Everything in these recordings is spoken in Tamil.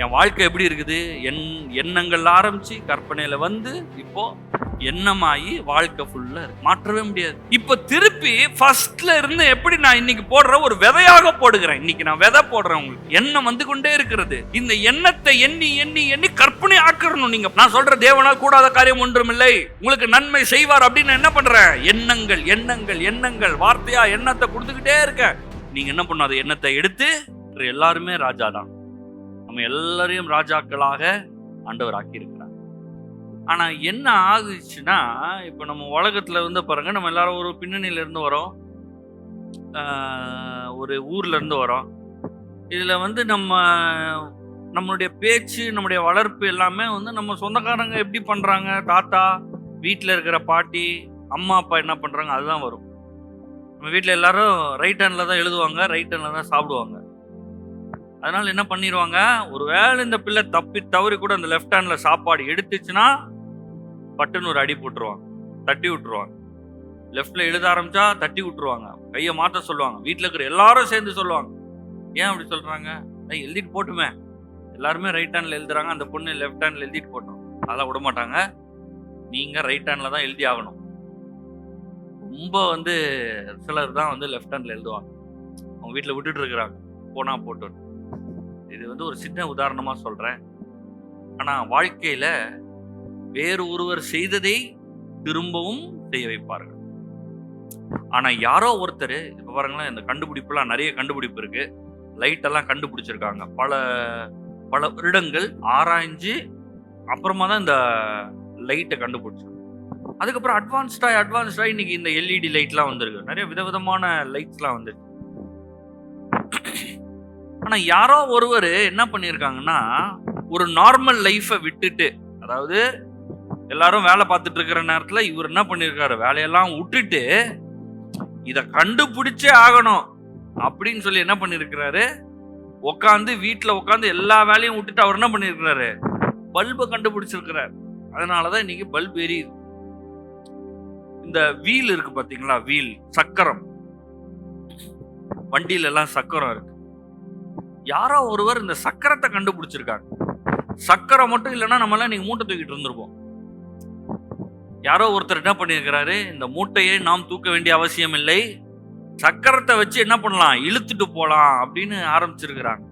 என் வாழ்க்கை எப்படி இருக்குது? எண்ணங்கள் ஆரம்பிச்சு கற்பனையில வந்து இப்போ எண்ணமாயி வாழ்க்கை ஃபுல்லா மாற்றவே முடியாது. இப்ப திருப்பி ஃபர்ஸ்ட்ல இருந்து எப்படி நான் இன்னைக்கு போடுற ஒரு விதையாக போடுகிறேன். இன்னைக்கு நான் விதை போடுறேன். உங்களுக்கு எண்ணம் வந்து கொண்டே இருக்கிறது. இந்த எண்ணத்தை எண்ணி எண்ணி எண்ணி கற்பனை ஆக்கணும். நீங்க நான் சொல்ற தேவனால் கூடாத காரியம் ஒன்றும் இல்லை, உங்களுக்கு நன்மை செய்வார் அப்படின்னு என்ன பண்றேன்? எண்ணங்கள் எண்ணங்கள் எண்ணங்கள் வார்த்தையா எண்ணத்தை கொடுத்துக்கிட்டே இருக்க. நீங்க என்ன பண்ணாத எண்ணத்தை எடுத்து எல்லாருமே ராஜா தான். நம்ம எல்லாரையும் ராஜாக்களாக ஆண்டவர் ஆக்கி இருக்கிறார். ஆனா என்ன ஆகுச்சுன்னா, இப்ப நம்ம உலகத்துல வந்து பாருங்க, நம்ம எல்லாரும் ஒரு பின்னணியில இருந்து வரோம், ஒரு ஊர்ல இருந்து வரோம். இதுல வந்து நம்மளுடைய பேச்சு, நம்முடைய வளர்ப்பு எல்லாமே வந்து நம்ம சொந்தக்காரங்க எப்படி பண்றாங்க, தாத்தா, வீட்டுல இருக்கிற பாட்டி, அம்மா அப்பா என்ன பண்றாங்க, அதுதான் வரும். நம்ம வீட்டுல எல்லாரும் ரைட் ஹேண்ட்ல தான் எழுதுவாங்க, ரைட் ஹேண்ட்ல தான் சாப்பிடுவாங்க. அதனால என்ன பண்ணிடுவாங்க, ஒருவேளை இந்த பிள்ளை தப்பி தவறி கூட அந்த லெஃப்ட் ஹேண்ட்ல சாப்பாடு எடுத்துச்சுன்னா பட்டுன்னு ஒரு அடி போட்டுருவாங்க, தட்டி விட்டுருவாங்க. லெஃப்ட்ல எழுத ஆரம்பிச்சா தட்டி விட்டுருவாங்க, கையை மாற்ற சொல்லுவாங்க. வீட்டில் இருக்கிற எல்லாரும் சேர்ந்து சொல்லுவாங்க. ஏன் அப்படி சொல்றாங்க? எழுதிட்டு போட்டுமே, எல்லாருமே ரைட் ஹேண்ட்ல எழுதுறாங்க, அந்த பொண்ணு லெஃப்ட் ஹேண்ட்ல எழுதிட்டு போட்டோம். அதெல்லாம் விட மாட்டாங்க, நீங்க ரைட் ஹேண்ட்ல தான் எழுதி ஆகணும். ரொம்ப வந்து சிலர் தான் வந்து லெஃப்ட் ஹேண்ட்ல எழுதுவாங்க. அவங்க வீட்டில் விட்டுட்டு இருக்கிறாங்க, போனா போட்டு. இது வந்து ஒரு சின்ன உதாரணமா சொல்றேன். ஆனா வாழ்க்கையில வேறு ஒருவர் செய்ததை திரும்பவும் செய்ய வைப்பார்கள். ஆனா யாரோ ஒருத்தர், இப்ப பாருங்களேன், இந்த கண்டுபிடிப்புலாம் நிறைய கண்டுபிடிப்பு இருக்கு. லைட் எல்லாம் கண்டுபிடிச்சிருக்காங்க. பல பல வருடங்கள் ஆராய்ஞ்சு அப்புறமா தான் இந்த லைட்டை கண்டுபிடிச்சாங்க. அதுக்கப்புறம் அட்வான்ஸ்டா இன்னைக்கு இந்த எல்இடி லைட்லாம் வந்திருக்கு. நிறைய விதவிதமான லைட்ஸ்லாம் வந்துருக்கு. ஆனா யாரோ ஒருவர் என்ன பண்ணியிருக்காங்கன்னா, ஒரு நார்மல் லைஃபை விட்டுட்டு, அதாவது எல்லாரும் வேலை பார்த்துட்டு இருக்கிற நேரத்துல இவர் என்ன பண்ணியிருக்காரு, வேலையெல்லாம் விட்டுட்டு இத கண்டுபிடிச்சே ஆகணும் அப்படின்னு சொல்லி என்ன பண்ணிருக்கிறாரு, உட்காந்து வீட்டுல உட்காந்து எல்லா வேலையும் விட்டுட்டு அவர் என்ன பண்ணிருக்கிறாரு, பல்பை கண்டுபிடிச்சிருக்கிறார். அதனாலதான் இன்னைக்கு பல்ப் எரியுது. இந்த வீல் இருக்கு பாத்தீங்களா, வீல், சக்கரம், வண்டியில எல்லாம் சக்கரம் இருக்கு. யாரோ ஒருவர் இந்த சக்கரத்தை கண்டுபிடிச்சிருக்காங்க. சக்கரம் மட்டும் இல்லைன்னா நம்ம எல்லாம் நீங்க மூட்டை தூக்கிட்டு இருந்திருப்போம். யாரோ ஒருத்தர் என்ன பண்ணிருக்கிறாரு, இந்த மூட்டையை நாம் தூக்க வேண்டிய அவசியம் இல்லை, சக்கரத்தை வச்சு என்ன பண்ணலாம், இழுத்துட்டு போலாம் அப்படின்னு ஆரம்பிச்சிருக்கிறாங்க.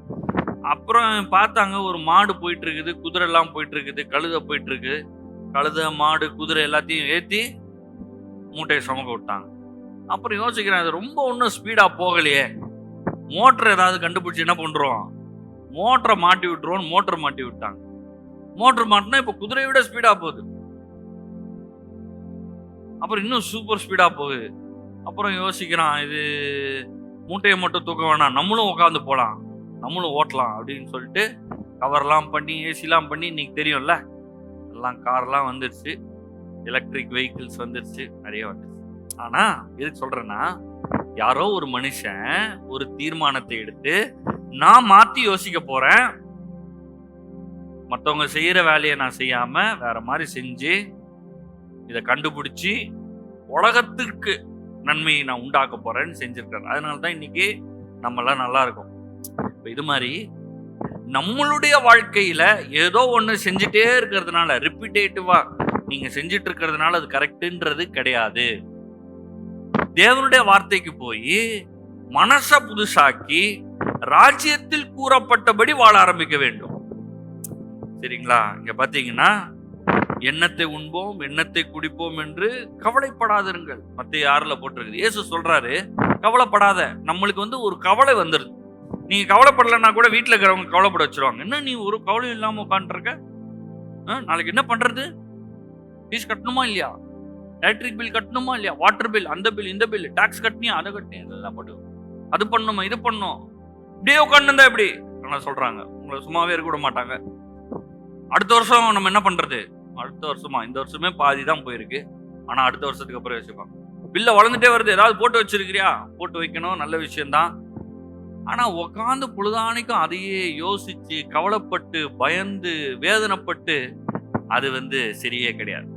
அப்புறம் பார்த்தாங்க, ஒரு மாடு போயிட்டு இருக்குது, குதிரை எல்லாம் போயிட்டு இருக்குது, கழுதை போயிட்டு இருக்கு. கழுதை, மாடு, குதிரை எல்லாத்தையும் ஏத்தி மூட்டையை சுமக்க விட்டாங்க. அப்புறம் யோசிக்கிறாங்க, அது ரொம்ப ஒன்றும் ஸ்பீடா போகலையே, மோட்டர் ஏதாவது கண்டுபிடிச்சு என்ன பண்றோம், மோட்டரை மாட்டி விட்டுருவோம். மோட்டர் மாட்டி விட்டாங்க. மோட்டர் மாட்டினா இப்ப குதிரையை விட ஸ்பீடா போகுது. அப்புறம் இன்னும் சூப்பர் ஸ்பீடா போகுது. அப்புறம் யோசிக்கிறான், இது மூட்டையை மட்டும் தூக்க வேணாம், நம்மளும் உட்காந்து போலாம், நம்மளும் ஓட்டலாம் அப்படின்னு சொல்லிட்டு கவர்லாம் பண்ணி, ஏசிலாம் பண்ணி, இன்னைக்கு தெரியும்ல, எல்லாம் கார்லாம் வந்துருச்சு, எலக்ட்ரிக் வெஹிக்கிள்ஸ் வந்துருச்சு, நிறைய வந்துருச்சு. ஆனா எதுக்கு சொல்றேன்னா, யாரோ ஒரு மனுஷன் ஒரு தீர்மானத்தை எடுத்து, நான் மாத்தி யோசிக்க போறேன், மற்றவங்க செய்யற வேலையை நான் செய்யாம வேற மாதிரி செஞ்சு இதை கண்டுபிடிச்சு உலகத்திற்கு நன்மையை நான் உண்டாக்க போறேன்னு செஞ்சிருக்காரு. அதனாலதான் இன்னைக்கு நம்ம எல்லாம் நல்லா இருக்கும். இது மாதிரி நம்மளுடைய வாழ்க்கையில ஏதோ ஒண்ணு செஞ்சுட்டே இருக்கிறதுனால, ரிப்பீட்டேட்டிவா நீங்க செஞ்சுட்டு இருக்கிறதுனால அது கரெக்ட்ன்றது கிடையாது. தேவனுடைய வார்த்தைக்கு போய் மனச புதுசாக்கி ராஜ்யத்தில் கூறப்பட்டபடி வாழ ஆரம்பிக்க வேண்டும். சரிங்களா? இங்க பாத்தீங்கன்னா, எண்ணத்தை உண்போம், எண்ணத்தை குடிப்போம் என்று கவலைப்படாதிருங்கள். மத்தேயு 6 போட்டிருக்கு. இயேசு சொல்றாரு, கவலைப்படாத. நம்மளுக்கு வந்து ஒரு கவலை வந்துருது. நீங்க கவலைப்படலன்னா கூட வீட்டுல இருக்கிறவங்க கவலைப்பட வச்சிருவாங்க. என்ன நீ ஒரு கவலையும் இல்லாம உட்காந்துருக்க, நாளைக்கு என்ன பண்றது, ஃபீஸ் கட்டணுமா இல்லையா, எலக்ட்ரிக் பில் கட்டணுமா இல்லையா, வாட்டர் பில், அந்த பில், இந்த பில், டாக்ஸ் கட்டினியா, அதை கட்டினியா, இதெல்லாம் போட்டு அது பண்ணணுமா, இது பண்ணும், இப்படியே உட்காந்துருந்தா எப்படி சொல்றாங்க. உங்களை சும்மாவே இருக்க விட மாட்டாங்க. அடுத்த வருஷம் நம்ம என்ன பண்றது, அடுத்த வருஷமா, இந்த வருஷமே பாதி தான் போயிருக்கு, ஆனா அடுத்த வருஷத்துக்கு அப்புறம் யோசிப்பாங்க. பில்ல வளர்ந்துட்டே வருது, ஏதாவது போட்டு வச்சிருக்கிறியா, போட்டு வைக்கணும், நல்ல விஷயம்தான். ஆனா உட்காந்து பொழுதானிக்கும் அதையே யோசிச்சு கவலைப்பட்டு பயந்து வேதனைப்பட்டு அது வந்து சரியே கிடையாது.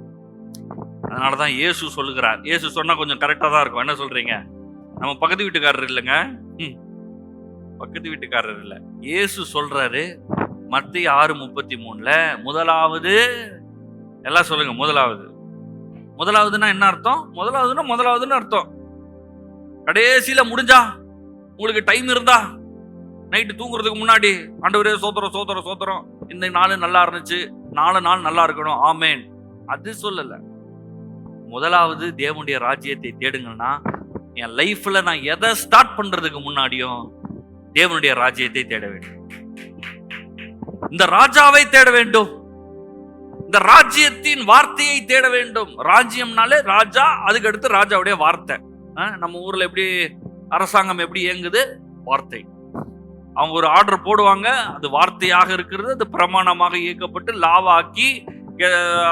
அதனாலதான் இயேசு சொல்லுகிறார். இயேசு சொன்னா கொஞ்சம் கரெக்டா தான் இருக்கும். என்ன சொல்றீங்க? நம்ம பக்கத்து வீட்டுக்காரர் இல்லைங்க, பக்கத்து வீட்டுக்காரர் இல்ல, இயேசு சொல்றாரு, மத்தேயு 6:33 முதலாவது, எல்லாம் சொல்லுங்க, முதலாவதுன்னா என்ன அர்த்தம்? முதலாவதுன்னு அர்த்தம். கடைசியில முடிஞ்சா, உங்களுக்கு டைம் இருந்தா, நைட்டு தூங்குறதுக்கு முன்னாடி ஆண்டவரே சோத்திரம், இந்த நாள் நல்லா இருந்துச்சு, 4 நாள் நல்லா இருக்கணும், ஆமேன், அது சொல்லல. முதலாவது தேவனுடைய ராஜ்யத்தை தேடுங்கன்னா, என் லைஃப்ல நான் எதை ஸ்டார்ட் பண்றதுக்கு முன்னாடியும் தேவனுடைய ராஜ்யத்தை தேட வேண்டும். இந்த ராஜாவை தேட வேண்டும். இந்த ராஜ்யத்தின் வார்த்தையை தேட வேண்டும். ராஜ்யம்னாலே ராஜா, அதுக்கு அடுத்து ராஜாவுடைய வார்த்தை. நம்ம ஊர்ல எப்படி அரசாங்கம் எப்படி இயங்குது? வார்த்தை. அவங்க ஒரு ஆர்டர் போடுவாங்க, அது வார்த்தையாக இருக்கிறது, அது பிரமாணமாக இயக்கப்பட்டு லாவாக்கி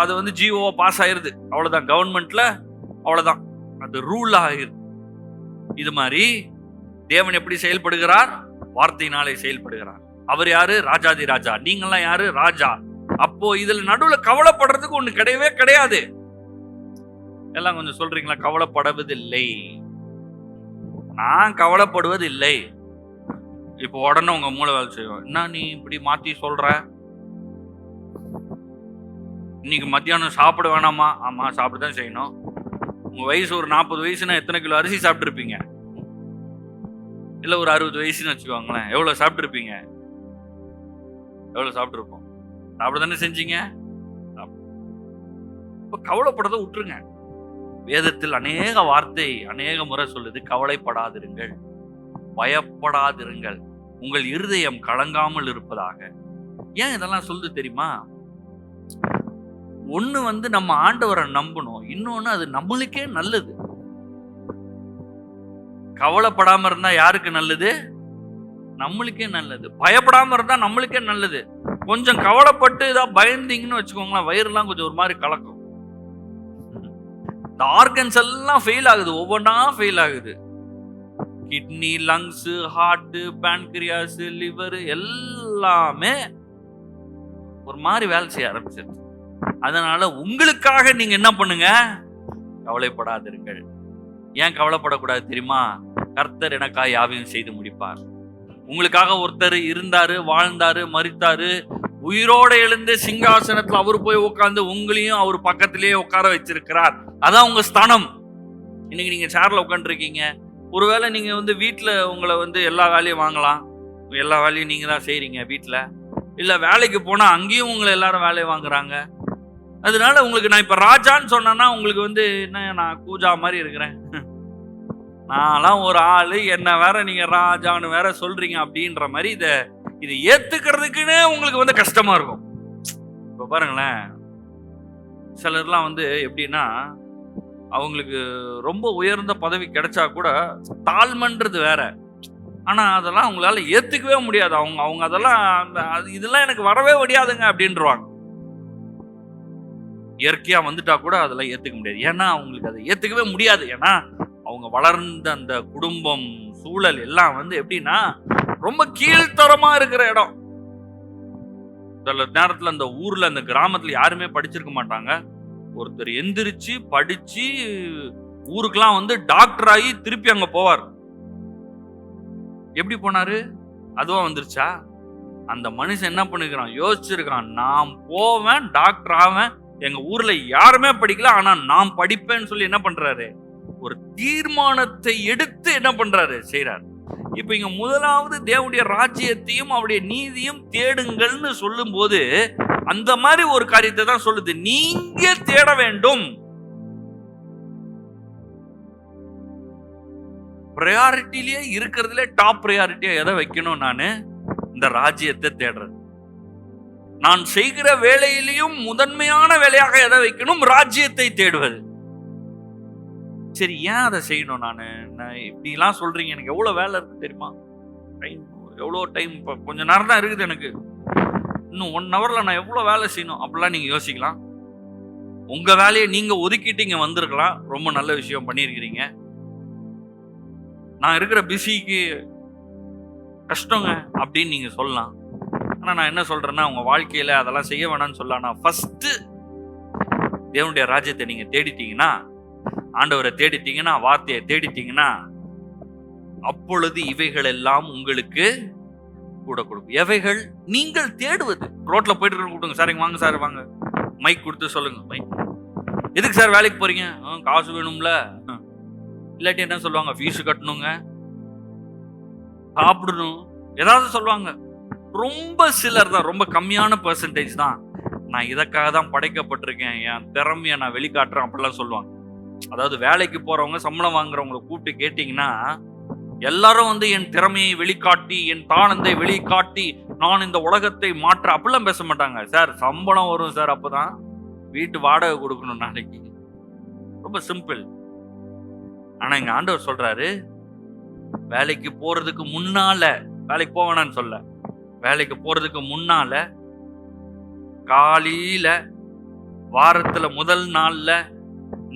அது வந்து ஜிஓ பாஸ் ஆயிருது. அவ்வளவுதான். கவர்மெண்ட்ல அவ்வளவுதான், அது ரூல் ஆகிருது. இது மாதிரி தேவன் எப்படி செயல்படுகிறார்? வார்த்தையினாலே செயல்படுகிறார். அவர் யாரு? ராஜாதி ராஜா. நீங்கெல்லாம் யாரு? ராஜா. அப்போ இதுல நடுவுல கவலைப்படுறதுக்கு ஒண்ணு கிடையவே கிடையாது. எல்லாம் கொஞ்சம் சொல்றீங்களா? கவலைப்படுவதில்லை. நான் கவலைப்படுவதில்லை. இப்போ உடனே உங்க மூளை வேலை செய்வோம். என்ன நீ இப்படி மாத்தி சொல்ற? இன்னைக்கு மத்தியானம் சாப்பிட வேணாமா? ஆமா, சாப்பிட்டுதான் செய்யணும். உங்க வயசு ஒரு 40 வயசுனா எத்தனை கிலோ அரிசி சாப்பிட்டு இருப்பீங்க? இல்ல ஒரு 60 வயசுன்னு வச்சுக்கோங்களேன், எவ்வளவு சாப்பிட்டு இருப்பீங்க? எவ்வளவு சாப்பிட்டு இருப்போம்? சாப்பிட தானே செஞ்சீங்க. இப்ப கவலைப்படதை விட்டுருங்க. வேதத்தில் அநேக வார்த்தை அநேக முறை சொல்லுது, கவலைப்படாதிருங்கள், பயப்படாதிருங்கள், உங்கள் இருதயம் கலங்காமல் இருப்பதாக. ஏன் இதெல்லாம் சொல்லுது தெரியுமா? ஒண்ணு வந்து நம்ம ஆண்டவரை நம்பணும், இன்னொன்னு அது நம்மளுக்கே நல்லது. கவலைப்படாம இருந்தா யாருக்கு நல்லது? நம்மளுக்கே நல்லது. பயப்படாம இருந்தா நம்மளுக்கே நல்லது. கொஞ்சம் கவலைப்பட்டு ஏதாவது பயந்தீங்கன்னு வச்சுக்கோங்களேன், வயிறுலாம் கொஞ்சம் ஒரு மாதிரி கலக்கும். இந்த ஆர்கன்ஸ் எல்லாம் ஃபெயில் ஆகுது, ஒவ்வொன்றா ஃபெயில் ஆகுது. Kidney, lungs, heart, pancreas, liver எல்லாமே ஒரு மாதிரி வேலை செய்ய ஆரம்பிச்சிருச்சு. அதனால உங்களுக்காக நீங்க என்ன பண்ணுங்க? கவலைப்படாதிருங்கள். ஏன் கவலைப்படக்கூடாது தெரியுமா? கர்த்தர் எனக்காக யாவையும் செய்து முடிப்பார். உங்களுக்காக ஒருத்தர் இருந்தாரு, வாழ்ந்தாரு, மரித்தாரு, உயிரோட எழுந்து சிங்காசனத்துல அவரு போய் உட்கார்ந்து உங்களையும் அவர் பக்கத்திலேயே உட்கார வச்சிருக்கிறார். அதான் உங்க ஸ்தானம். இன்னைக்கு நீங்க சேர்ல உட்காந்துருக்கீங்க. ஒருவேளை நீங்க வந்து வீட்டுல உங்களை வந்து எல்லா வேலையும் வாங்கலாம், எல்லா வேலையும் நீங்க தான் செய்றீங்க வீட்டுல. இல்ல வேலைக்கு போனா அங்கேயும் உங்களை எல்லாரும் வேலையை வாங்குறாங்க. அதனால உங்களுக்கு நான் இப்ப ராஜான்னு சொன்னா உங்களுக்கு வந்து என்ன, நான் கூஜா மாதிரி இருக்கிறேன், நான்லாம் ஒரு ஆளு, என்ன வேற நீங்க ராஜான்னு வேற சொல்றீங்க அப்படின்ற மாதிரி இதை ஏத்துக்கிறதுக்குன்னே உங்களுக்கு வந்து கஷ்டமா இருக்கும். இப்ப பாருங்களேன், சிலர்லாம் வந்து எப்படின்னா, அவங்களுக்கு ரொம்ப உயர்ந்த பதவி கிடைச்சா கூட தாழ்மன்றது வேற. ஆனா அதெல்லாம் அவங்களால ஏத்துக்கவே முடியாது. அவங்க அதெல்லாம் இதெல்லாம் எனக்கு வரவே முடியாதுங்க அப்படின்றாங்க. இயற்கையா வந்துட்டா கூட அதெல்லாம் ஏத்துக்க முடியாது. ஏன்னா அவங்களுக்கு அதை ஏத்துக்கவே முடியாது. ஏன்னா அவங்க வளர்ந்த அந்த குடும்பம், சூழல் எல்லாம் வந்து எப்படின்னா ரொம்ப கீழ்த்தரமா இருக்கிற இடம். சில நேரத்துல அந்த ஊர்ல, அந்த கிராமத்துல யாருமே படிச்சிருக்க மாட்டாங்க. ஒருத்தர் எந்திரிச்சு படிச்சு ஊருக்கெல்லாம் வந்து டாக்டர் ஆகி திருப்பி அங்க போவார். எப்படி போனாரு? அதுவா வந்துருச்சா? அந்த மனுஷன் என்ன பண்ணிருக்கான்? யோசிச்சிருக்கான், நான் போவேன், டாக்டர் ஆவேன், எங்க ஊர்ல யாருமே படிக்கல, ஆனா நான் படிப்பேன்னு சொல்லி என்ன பண்றாரு? ஒரு தீர்மானத்தை எடுத்து என்ன பண்றாரு? செய்யறாரு. இப்ப இங்க முதலாவது தேவனுடைய ராஜ்யத்தையும் அவருடைய நீதியும் தேடுங்கள்னு சொல்லும் போது அந்த மாதிரி ஒரு காரியத்தை தான் சொல்லுது. நீங்க தேட வேண்டும். பிரையாரிட்டிலேயே இருக்கிறதுல டாப் பிரையாரிட்டியா எதை வைக்கணும்? நானு இந்த ராஜ்யத்தை தேடுறது. நான் செய்கிற வேலையிலையும் முதன்மையான வேலையாக எதை வைக்கணும்? ராஜ்யத்தை தேடுவது. சரி, ஏன் அதை செய்யணும்? நான் இப்படிலாம் சொல்றீங்க, எனக்கு எவ்வளவு வேலை இருக்கு தெரியுமா? எவ்வளோ டைம், இப்போ கொஞ்ச நேரம் தான் இருக்குது எனக்கு, இன்னும் 1 ஹவர்ல நான் எவ்வளவு வேலை செய்யணும் அப்படிலாம் நீங்க யோசிக்கலாம். உங்க வேலையை நீங்க ஒதுக்கிட்டு இங்க வந்திருக்கலாம், ரொம்ப நல்ல விஷயம் பண்ணியிருக்கிறீங்க. நான் இருக்கிற பிஸிக்கு கஷ்டங்க அப்படின்னு நீங்க சொல்லலாம். ஆனா நான் என்ன சொல்றேன்னா, உங்க வாழ்க்கையில அதெல்லாம் செய்ய வேணாம்னு சொல்லலாம். ஃபர்ஸ்ட் தேவனுடைய ராஜ்யத்தை நீங்க தேடிட்டீங்கன்னா, ஆண்டவரை தேடிட்டீங்கன்னா, வார்த்தையை தேடிட்டீங்கன்னா, அப்பொழுது இவைகள் எல்லாம் உங்களுக்கு கூட கொடுக்கும். எவைகள் நீங்கள் தேடுவது. ரோட்ல போயிட்டு இருக்க கூப்பிடுங்க, சார் இங்க வாங்க சார், வாங்க மைக் கொடுத்து சொல்லுங்க. மைக் எதுக்கு சார் வேலைக்கு போறீங்க? காசு வேணும்ல. இல்லாட்டி என்ன சொல்லுவாங்க? ஃபீஸ் கட்டணுங்க, சாப்பிடணும், ஏதாவது சொல்லுவாங்க. ரொம்ப சிலர் தான், ரொம்ப கம்மியான பெர்சன்டேஜ் தான் நான் இதற்காக தான் படைக்கப்பட்டிருக்கேன், என் திறமையை நான் வெளிக்காட்டுறேன் அப்படிலாம் சொல்லுவாங்க. அதாவது வேலைக்கு போறவங்க, சம்பளம் வாங்குறவங்களை கூப்பிட்டு கேட்டீங்கன்னா எல்லாரும் வந்து என் திறமையை வெளிக்காட்டி, என் தாளந்தை வெளிக்காட்டி நான் இந்த உலகத்தை மாற்ற அப்படிலாம் பேச மாட்டாங்க. சார் சம்பளம் வரும் சார், அப்பதான் வீட்டு வாடகை கொடுக்கணும் நாளைக்கு. ரொம்ப சிம்பிள். ஆனா எங்க ஆண்டவர் சொல்றாரு, வேலைக்கு போறதுக்கு முன்னால, வேலைக்கு போவேனான்னு சொல்ல, வேலைக்கு போறதுக்கு முன்னால காலையில, வாரத்துல முதல் நாள்ல,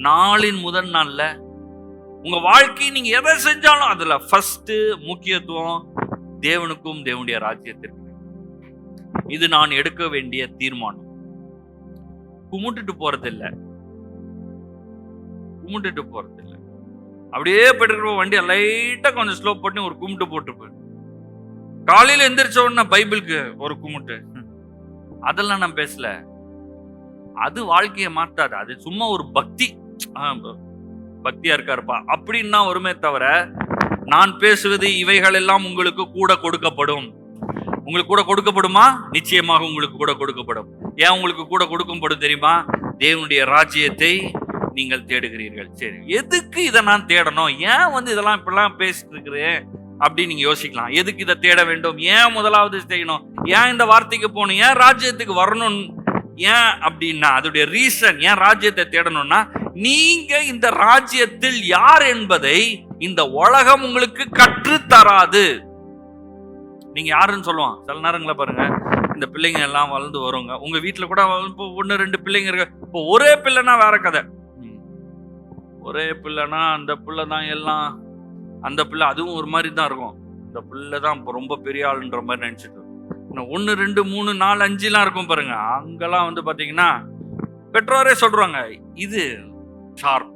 நாளின் முதல் நாள்ல உங்க வாழ்க்கை நீங்க எதை செஞ்சாலும் அதுல ஃபர்ஸ்ட் முக்கியத்துவம் தேவனுக்கும் தேவனுடைய ராஜ்யத்திற்கு. இது நான் எடுக்க வேண்டிய தீர்மானம். கும்பிட்டுட்டு போறதில்ல, கும்பிட்டுட்டு போறதில்ல. அப்படியே போயிட்டு வண்டியை லைட்டா கொஞ்சம் ஸ்லோ பண்ணி ஒரு கும்பிட்டு போட்டு, காலையில எந்திரிச்ச உடனே பைபிளுக்கு ஒரு கும்பிட்டு, அதெல்லாம் நான் பேசல. அது வாழ்க்கையை மாத்தாது. அது சும்மா ஒரு பக்தி, பக்தியா இருக்காருப்பா அப்படின்னா வருமே தவிர, நான் பேசுவது இவைகள் எல்லாம் உங்களுக்கு கூட கொடுக்கப்படும். உங்களுக்கு கூட கொடுக்கப்படுமா? நிச்சயமாக உங்களுக்கு கூட கொடுக்கப்படும். ஏன் உங்களுக்கு கூட கொடுக்கப்படும் தெரியுமா? தேவனுடைய ராஜ்யத்தை நீங்கள் தேடுகிறீர்கள். சரி, எதுக்கு இதை நான் தேடணும்? ஏன் வந்து இதெல்லாம் இப்படிலாம் பேசிட்டு இருக்கிறேன் அப்படின்னு நீங்க யோசிக்கலாம். எதுக்கு இதை தேட வேண்டும்? ஏன் முதலாவது செய்யணும்? ஏன் இந்த வார்த்தைக்கு போகணும்? ஏன் ராஜ்யத்துக்கு வரணும்? ஏன் அப்படின்னா அதோடைய ரீசன், ஏன் ராஜ்யத்தை தேடணும்னா, நீங்க இந்த ராஜ்யத்தில் யார் என்பதை இந்த உலகம் உங்களுக்கு கற்றுத்தராது. நீங்க யாருன்னு சொல்லுவான். சில நேரங்களை பாருங்க, இந்த பிள்ளைங்க எல்லாம் வளர்ந்து வருங்க. உங்க வீட்டுல கூட இப்போ 1-2 பிள்ளைங்க இருக்கு. இப்போ ஒரே பிள்ளைனா வேற கதை. ஒரே பிள்ளைனா அந்த பிள்ளை தான் எல்லாம், அந்த பிள்ளை அதுவும் ஒரு மாதிரி தான் இருக்கும். இந்த பிள்ளை தான் ரொம்ப பெரிய ஆளுன்ற மாதிரி நினைச்சிட்டு 1, 2, 3, 4, 5 இருக்கும் பாருங்க. அங்கெல்லாம் வந்து பாத்தீங்கன்னா பெற்றோரே சொல்றாங்க, இது ஷார்ப்,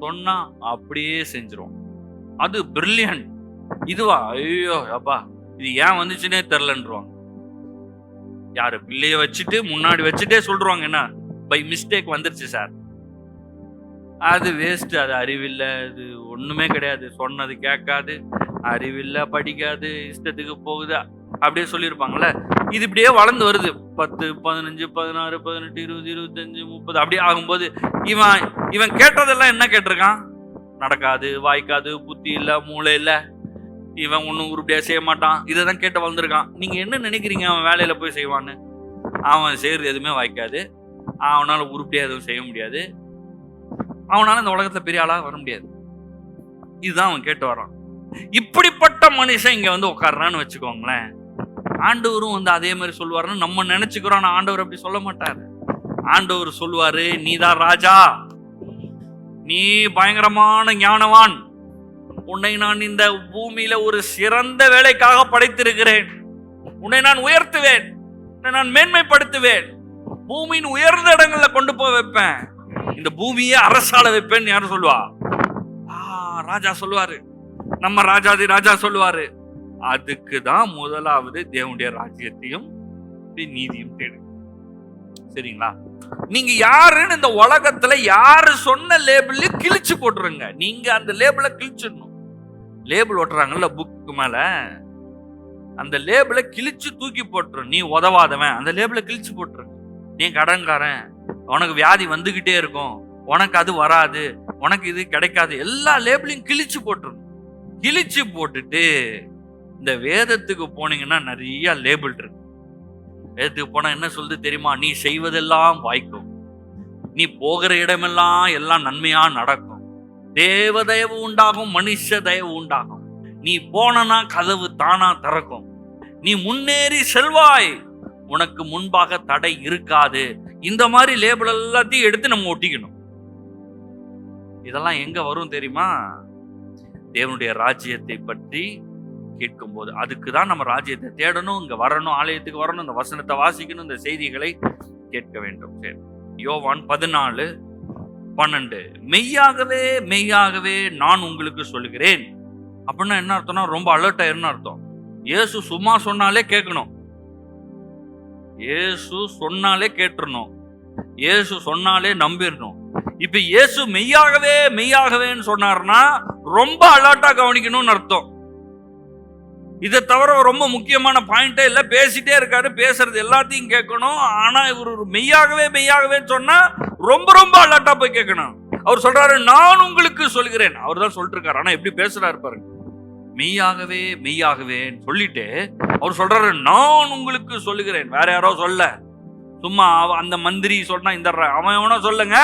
சொன்னா அப்படியே செஞ்சிரும், அது பிரில்லியன்ட். இதுவா, ஐயோ அப்பா இது ஏன் வந்துச்சுன்னே தெரிலன்றாங்க. யாரு பிள்ளைய வச்சுட்டு முன்னாடி வச்சுட்டே சொல்றாங்க, என்ன பை மிஸ்டேக் வந்துருச்சு சார். அது வேஸ்ட், அது அறிவில்லை, அது ஒண்ணுமே கிடையாது, சொன்னது கேட்காது, அறிவில்லை, படிக்காது, இஷ்டத்துக்கு போகுது அப்படியே சொல்லியிருப்பாங்கல்ல. இது இப்படியே வளர்ந்து வருது. 10, 15, 16, 18, 20, 25, 30 அப்படியே ஆகும்போது இவன் கேட்டதெல்லாம் என்ன கேட்டிருக்கான்? நடக்காது, வாய்க்காது, புத்தி இல்ல, மூளை இல்ல, இவன் ஒன்னும் உருப்படியா செய்ய மாட்டான், இதைதான் கேட்டு வளர்ந்துருக்கான். நீங்க என்ன நினைக்கிறீங்க அவன் வேலையில போய் செய்வான்னு? அவன் செய்யறது எதுவுமே வாய்க்காது, அவனால உருப்படியா எதுவும் செய்ய முடியாது, அவனால இந்த உலகத்துல பெரிய ஆளா வர முடியாது. இதுதான் அவன் கேட்டு வரான். இப்படிப்பட்ட மனுஷன் இங்க வந்து உட்கார்றான்னு வச்சுக்கோங்களேன். ஆண்டவரும் வந்து அதே மாதிரி சொல்லுவாருன்னு நம்ம நினைச்சுக்கிறோம். ஆண்டவர் அப்படி சொல்ல மாட்டாரு. ஆண்டவர் சொல்லுவாரு, நீதான் ராஜா, நீ பயங்கரமான ஞானவான், உன்னை நான் இந்த பூமியில ஒரு சிறந்த வேலைக்காக படைத்திருக்கிறேன், உன்னை நான் உயர்த்துவேன், உன்னை நான் மேன்மைப்படுத்துவேன், பூமியின் உயர்ந்த இடங்கள்ல கொண்டு போய் வைப்பேன், இந்த பூமியை அரசாள வைப்பேன்னு யாரும் சொல்லுவா? ராஜா சொல்லுவாரு, நம்ம ராஜாதி ராஜா சொல்லுவாரு. அதுக்குதான் முதலாவது தேவனுடைய ராஜ்யத்தையும் நீதியும் தேடு. சரிங்களா? நீங்க யாருன்னு இந்த உலகத்துல யாரு சொன்ன லேபிள் கிழிச்சு போட்டுருங்க. நீங்க அந்த லேபிளை கிழிச்சிடணும். லேபிள் ஓட்டுறாங்கல்ல புக்கு மேல, அந்த லேபிளை கிழிச்சு தூக்கி போட்டுரும். நீ உதவாதவன், அந்த லேபிளை கிழிச்சு போட்டுருங்க. நீ கடன்காரன், உனக்கு வியாதி வந்துகிட்டே இருக்கும், உனக்கு அது வராது, உனக்கு இது கிடைக்காது, எல்லா லேபிளையும் கிழிச்சு போட்டுரும். கிழிச்சு போட்டுட்டு இந்த வேதத்துக்கு போனீங்கன்னா நிறைய லேபிள் இருக்கு. வேதத்துக்கு போனா என்ன சொல்லுது தெரியுமா? நீ செய்வதெல்லாம் வாய்க்கும், நீ போகிற இடமெல்லாம் எல்லாம் நன்மையா நடக்கும், தேவ தயவு உண்டாகும், மனுஷ தயவு உண்டாகும், நீ போனா கதவு தானா திறக்கும், நீ முன்னேறி செல்வாய், உனக்கு முன்பாக தடை இருக்காது. இந்த மாதிரி லேபிள் எல்லாத்தையும் எடுத்து நம்ம ஒட்டிக்கணும். இதெல்லாம் எங்க வரும் தெரியுமா? தேவனுடைய ராஜ்யத்தை பற்றி கேட்கும் போது. அதுக்குதான் நம்ம ராஜ்யத்தை தேடணும், இங்க வரணும், ஆலயத்துக்கு வரணும், இந்த வசனத்தை வாசிக்கணும், இந்த செய்திகளை கேட்க வேண்டும். சரி, யோவான் 14:12 மெய்யாகவே மெய்யாகவே நான் உங்களுக்கு சொல்லுகிறேன். அப்படின்னா என்ன அர்த்தம்னா ரொம்ப அலர்ட் ஆயிருன்னு அர்த்தம். இயேசு சும்மா சொன்னாலே கேட்கணும், இயேசு சொன்னாலே கேட்டுறணும், இயேசு சொன்னாலே நம்பிடணும். இப்ப இயேசு மெய்யாகவே மெய்யாகவேன்னு சொன்னார்னா ரொம்ப அலர்ட்டா கவனிக்கணும்னு அர்த்தம். இதை தவிர ரொம்ப முக்கியமான பாயிண்டே இல்ல, பேசிட்டே இருக்காரு, பேசுறது எல்லாத்தையும் கேட்கணும். ஆனா இவர் மெய்யாகவே மெய்யாகவே சொன்னா ரொம்ப ரொம்ப அலர்ட்டா போய் கேட்கணும். அவர் சொல்றாரு, நான் உங்களுக்கு சொல்கிறேன். அவர் தான் சொல்லிட்டு இருக்காரு, ஆனா எப்படி பேசுறாரு பாருங்க. மெய்யாகவே மெய்யாகவே சொல்லிட்டு அவர் சொல்றாரு, நான் உங்களுக்கு சொல்லுகிறேன். வேற யாரோ சொல்ல, சும்மா அந்த மந்திரி சொன்னா இந்த அவன் சொல்லுங்க.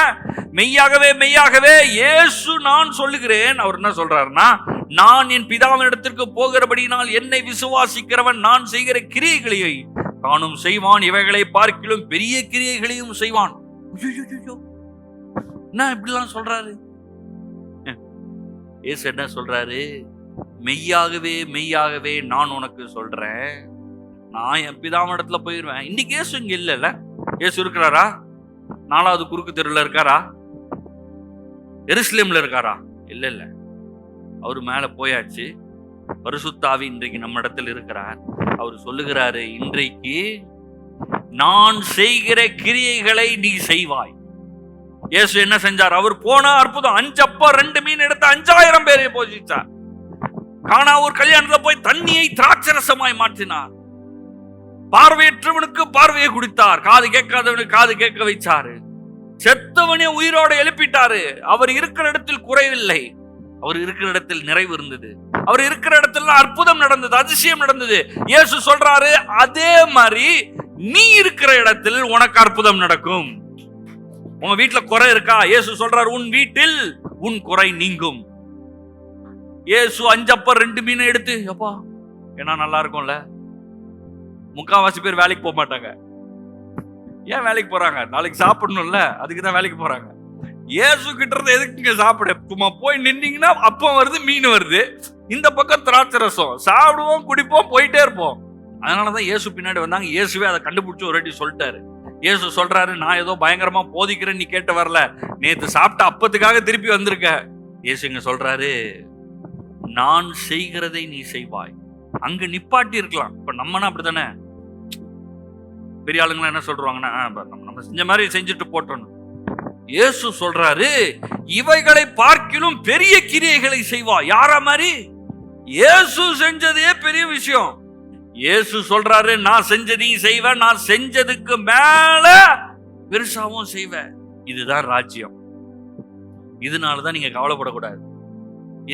மெய்யாகவே மெய்யாகவே இயேசு நான் சொல்லுகிறேன். அவர் என்ன சொல்றாருன்னா, நான் என் பிதாவினிடத்திற்கு போகிறபடினால் என்னை விசுவாசிக்கிறவன் நான் செய்கிற கிரியைகளை தானும் செய்வான், இவைகளை பார்க்கிலும் பெரிய கிரியைகளையும் செய்வான். என்ன இப்படிலாம் சொல்றாரு? இயேசு என்ன சொல்றாரு? மெய்யாகவே மெய்யாகவே நான் உனக்கு சொல்றேன், நான் என் பிதாவினிடத்துல போயிருவேன். இன்னைக்கு இயேசு இங்க இல்ல. இயேசு இருக்கிறாரா? 4வது குறுக்கு தெருவில் இருக்காரா? எருசலேம்ல இருக்காரா? இல்ல. அவரு மேல போயாச்சு. பரிசுத்த ஆவி இன்றைக்கு நம்ம இடத்தில் இருக்கிறார். அவர் சொல்லுகிறாரு, இன்றைக்கு நான் செய்கிற கிரியைகளை நீ செய்வாய். இயேசு என்ன செஞ்சார்? அவர் போன அற்புதம், 5 அப்பா 2 மீன் எடுத்து 5000 பேரை போஷிச்சார். கானா ஒரு கல்யாணத்துல போய் தண்ணியை திராட்சரசமாய் மாற்றினார். பார்வையற்றவனுக்கு பார்வையை கொடுத்தார், காது கேட்காதவனுக்கு காது கேட்க வைச்சாரு. செத்தவனே உயிரோட எழுப்பிட்டாரு. அவர் இருக்கிற இடத்தில் குறைவில்லை, அவர் இருக்கிற இடத்தில் நிறைவு இருந்தது. அவர் இருக்கிற இடத்துல அற்புதம் நடந்தது, அதிசயம் நடந்தது. இயேசு சொல்றாரு, அதே மாதிரி நீ இருக்கிற இடத்தில் உனக்கு அற்புதம் நடக்கும். உங்க வீட்டுல குறை இருக்கா? இயேசு சொல்றாரு, உன் வீட்டில் உன் குறை நீங்கும். இயேசு 5 அப்பா 2 மீன் எடுத்து, அப்பா ஏன்னா நல்லா இருக்கும்ல. முக்காவாசி பேர் வேலைக்கு போக மாட்டாங்க. ஏன் வேலைக்கு போறாங்க? நாளைக்கு சாப்பிடணும்ல, அதுக்குதான் வேலைக்கு போறாங்க. இயேசு கிட்ட இருந்து எதுக்குங்க சாப்பிட? சும்மா போய் நின்னீங்கன்னா அப்பம் வருது, மீன் வருது, இந்த பக்கம் திராட்சை ரசம், சாப்பிடுவோம், குடிப்போம், போயிட்டே இருப்போம். அதனாலதான் இயேசு பின்னாடி வந்தாங்க. இயேசுவே அதை கண்டுபிடிச்சு ஒரு வாட்டி சொல்லிட்டாரு. இயேசு சொல்றாரு, நான் ஏதோ பயங்கரமா போதிக்கிறேன் நீ கேட்டு வரல, நேத்து சாப்பிட்ட அப்பத்துக்காக திருப்பி வந்திருக்க. இயேசு இங்க சொல்றாரு, நான் செய்கிறதை நீ செய்வாய். அங்க நிப்பாட்டி இருக்கலாம். இப்ப நம்மனா அப்படித்தானே, பெரிய ஆளுங்களா என்ன சொல்றாங்கன்னா, நம்ம செஞ்ச மாதிரி செஞ்சுட்டு போட்டோம். இயேசு சொல்றாரு, இவைகளை பார்க்கிலும் பெரிய கிரியைகளை செய்வா. யாரா மாதிரி? இயேசு செஞ்சதே பெரிய விஷயம். இயேசு சொல்றாரு, நான் செஞ்சதையும் செய்வேன், நான் செஞ்சதுக்கு மேல பெருசாவும் செய்வேன். இதுதான் ராஜ்யம். இதனாலதான் நீங்க கவலைப்படக்கூடாது,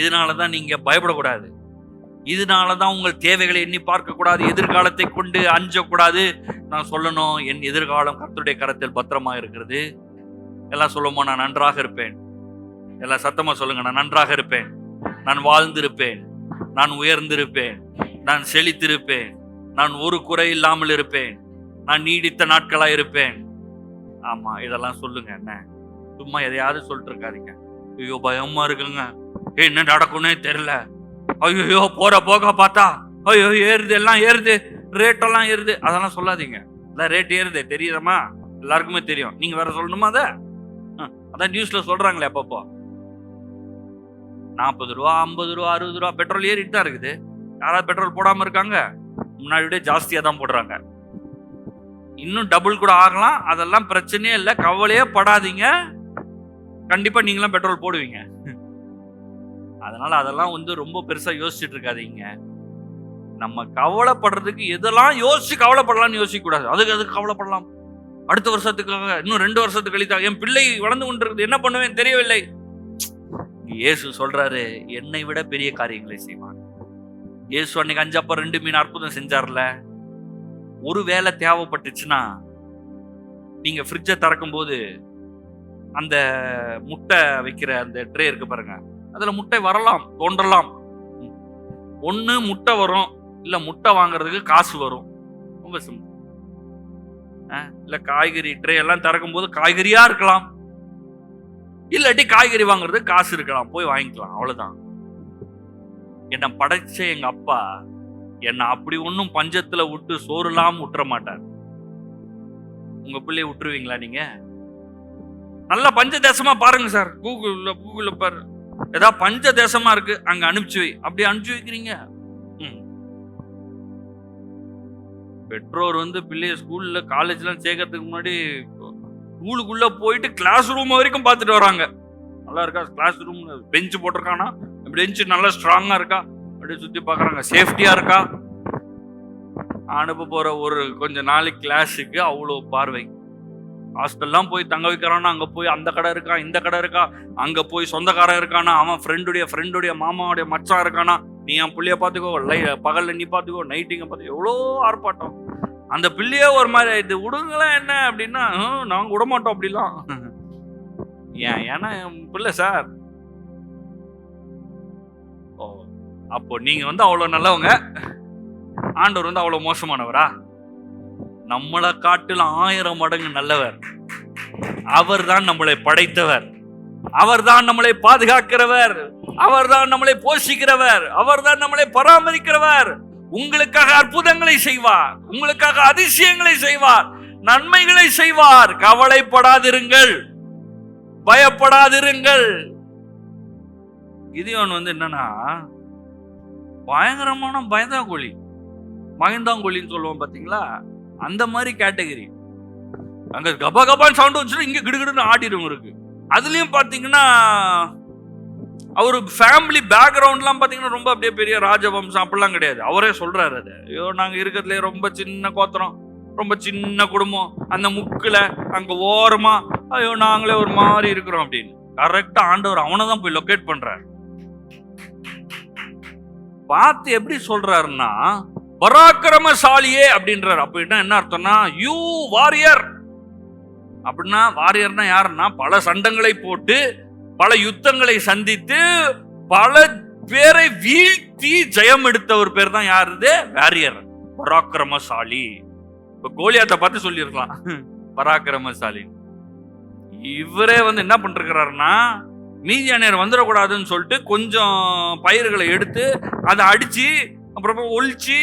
இதனாலதான் நீங்க பயப்படக்கூடாது, இதனாலதான் உங்கள் தேவைகளை எண்ணி பார்க்க கூடாது, எதிர்காலத்தை கொண்டு அஞ்சக்கூடாது. நான் சொல்லணும், என் எதிர்காலம் கர்த்தருடைய கரத்தில் பத்திரமா இருக்கிறது. எல்லாம் சொல்லுமா, நான் நன்றாக இருப்பேன். எல்லாம் சத்தமா சொல்லுங்க, நான் நன்றாக இருப்பேன், நான் வாழ்ந்திருப்பேன், நான் உயர்ந்திருப்பேன், நான் செழித்திருப்பேன், நான் ஒரு குறை இல்லாமல் இருப்பேன், நான் நீடித்த நாட்களா இருப்பேன். ஆமா, இதெல்லாம் சொல்லுங்க. என்ன சும்மா எதையாவது சொல்லிட்டு இருக்காதீங்க. ஐயோ பயமா இருக்குங்க, என்ன நடக்கும்னே தெரியல, ஐயோ போற போக பார்த்தா ஐயோ ஏறுது, எல்லாம் ஏறுது, ரேட்டெல்லாம் ஏறுது, அதெல்லாம் சொல்லாதீங்க. அதான் ரேட் ஏறுது தெரியுதமா, எல்லாருக்குமே தெரியும். நீங்க வேற சொல்லணுமா? அதான் நியூஸ்ல சொல்றாங்களே அப்பப்போ 40 ரூபா 50 ரூபா 60 ரூபா பெட்ரோல் ஏறிட்டு தான் இருக்குது. யாராவது பெட்ரோல் போடாம இருக்காங்க? முன்னாடி விட ஜாஸ்தியா தான் போடுறாங்க. இன்னும் டபுள் கூட ஆகலாம். அதெல்லாம் பிரச்சனையே இல்லை, கவலையே படாதீங்க. கண்டிப்பா நீங்களாம் பெட்ரோல் போடுவீங்க. அதனால அதெல்லாம் ரொம்ப பெருசா யோசிச்சுட்டு இருக்காதீங்க. நம்ம கவலைப்படுறதுக்கு எதெல்லாம் யோசிச்சு கவலைப்படலாம்னு யோசிக்க கூடாது. அதுக்கு கவலைப்படலாம், அடுத்த வருஷத்துக்காக, இன்னும் 2 வருஷத்துக்கு கழித்தாக என் பிள்ளை வளர்ந்து கொண்டிருக்குது, என்ன பண்ணுவேன் தெரியவில்லை. இயேசு சொல்றாரு, என்னை விட பெரிய காரியங்களை செய்வான். இயேசு அன்னைக்கு 5 அப்பா 2 மீன் அற்புதம் செஞ்சார்ல. ஒரு வேலை தேவைப்பட்டுச்சுன்னா, நீங்க ஃப்ரிட்ஜை திறக்கும் போது அந்த முட்டை வைக்கிற அந்த ட்ரே இருக்கு பாருங்க, அதுல முட்டை வரலாம், தோன்றலாம். ஒண்ணு முட்டை வரும், இல்ல முட்டை வாங்குறதுக்கு காசு வரும். ரொம்ப சிம்பிள். இல்ல காய்கறி ட்ரே எல்லாம் திறக்கும் போது காய்கறியா இருக்கலாம், இல்லாட்டி காய்கறி வாங்குறதுக்கு காசு இருக்கலாம், போய் வாங்கிக்கலாம், அவ்வளவுதான். என்ன படைச்ச எங்க அப்பா என்ன அப்படி ஒன்னும் பஞ்சத்துல விட்டு சோறு இல்லாம விட்டுற மாட்டார். உங்க பிள்ளைய விட்டுருவீங்களா நீங்க? நல்லா பஞ்ச தேசமா பாருங்க சார், கூகுள்ல பாரு, ஏதாவது பஞ்ச தேசமா இருக்கு அங்க அனுப்பிச்சு வை. அப்படி அனுப்பிச்சு வைக்கிறீங்க? பெற்றோர் வந்து பிள்ளைய ஸ்கூல்ல காலேஜ்லாம் சேர்க்கறதுக்கு முன்னாடி ஸ்கூலுக்குள்ள போயிட்டு கிளாஸ் ரூம் வரைக்கும் பார்த்துட்டு வராங்க. நல்லா இருக்கா கிளாஸ் ரூம், பெஞ்சு போட்டிருக்கானா, பெஞ்சு நல்லா ஸ்ட்ராங்கா இருக்கா, அப்படியே சுத்தி பாக்குறாங்க, சேஃப்டியா இருக்கா. அனுப்ப போற ஒரு கொஞ்ச நாளைக்கு கிளாஸுக்கு அவ்வளோ பார்வை. ஹாஸ்டல்லாம் போய் தங்க வைக்கிறான்னா அங்க போய் அந்த கடை இருக்கா, இந்த கடை இருக்கா, அங்க போய் சொந்தக்காரன் இருக்கானா, அவன் ஃப்ரெண்டுடைய மாமாவுடைய மச்சான் இருக்கானா, நீ என் பிள்ளைய பாத்துக்கோ, பகல்ல நீ பாத்துக்கோ, நைட்டிங்க பாத்துக்கோ, எவ்வளோ ஆர்ப்பாட்டம். அந்த பிள்ளையே ஒரு மாதிரி இது விடுங்களேன் என்ன அப்படின்னா, நாங்க விட மாட்டோம் அப்படிலாம். ஏன்னா என் பிள்ளை சார். ஓ, அப்போ நீங்க வந்து அவ்வளவு நல்லவங்க, ஆண்டவர் வந்து அவ்வளவு மோசமானவரா? நம்மளை காட்டிலும் 1000 மடங்கு நல்லவர். அவர் தான் நம்மளை படைத்தவர், அவர் தான் நம்மளை பாதுகாக்கிறவர், அவர் தான் நம்மளை போஷிக்கிறவர், அவர் தான் நம்மளை பராமரிக்கிறவர். உங்களுக்காக அற்புதங்களை செய்வார், உங்களுக்காக அதிசயங்களை செய்வார், நன்மைகளை செய்வார். கவலைப்படாதிருங்கள், பயப்படாதிருங்கள். கிதியோன் வந்து என்னன்னா பயங்கரமான பயந்தாங்கொழின்னு சொல்லுவோம் பாத்தீங்களா, அந்த மாதிரி கேட்டகரி. அங்க கபான்னு சவுண்ட் வந்துச்சுன்னா இங்க கிடுகிடுன்னு ஆடிடும் இருக்கு. அதுலயும் பாத்தீங்கன்னா அவரு ஃபேமிலி பேக்ரவுண்ட்லாம் பாத்தீங்கன்னா ரொம்ப அப்படியே பெரிய ராஜவம்சம் அப்படிலாம் கிடையாது. அவரே சொல்றாரு அது, ஐயோ நாங்க இருக்கிறதுல ரொம்ப சின்ன கோத்திரம், ரொம்ப சின்ன குடும்பம், அந்த முக்குல அங்க ஓரமா, ஐயோ நாங்களே ஒரு மாதிரி இருக்கிறோம் அப்படின்னு. கரெக்டா ஆண்டவர் அவனை தான் போய் லொகேட் பண்றாரு. பார்த்து எப்படி சொல்றாருன்னா பராக்கிரமசாலியே அப்படின்றாரு. அப்படின்னா என்ன அர்த்தம்னா, யூ வாரியர் அப்படின்னா, வாரியர்னா யாருன்னா பல சண்டங்களை போட்டு பல யுத்தங்களை சந்தித்து பல பேரை வீழ்த்தி ஜெயம் எடுத்த ஒரு பேர் தான் யாருது, வாரியர், பராக்கிரமசாலி. இப்ப கோலியாத்தை பார்த்து சொல்லியிருக்கலாம் பராக்கிரமசாலி. இவரே வந்து என்ன பண்ணிருக்கிறாருன்னா, மீதியானியர் வந்துடக்கூடாதுன்னு சொல்லிட்டு கொஞ்சம் பயிர்களை எடுத்து அதை அடிச்சு அப்புறமா ஒழிச்சு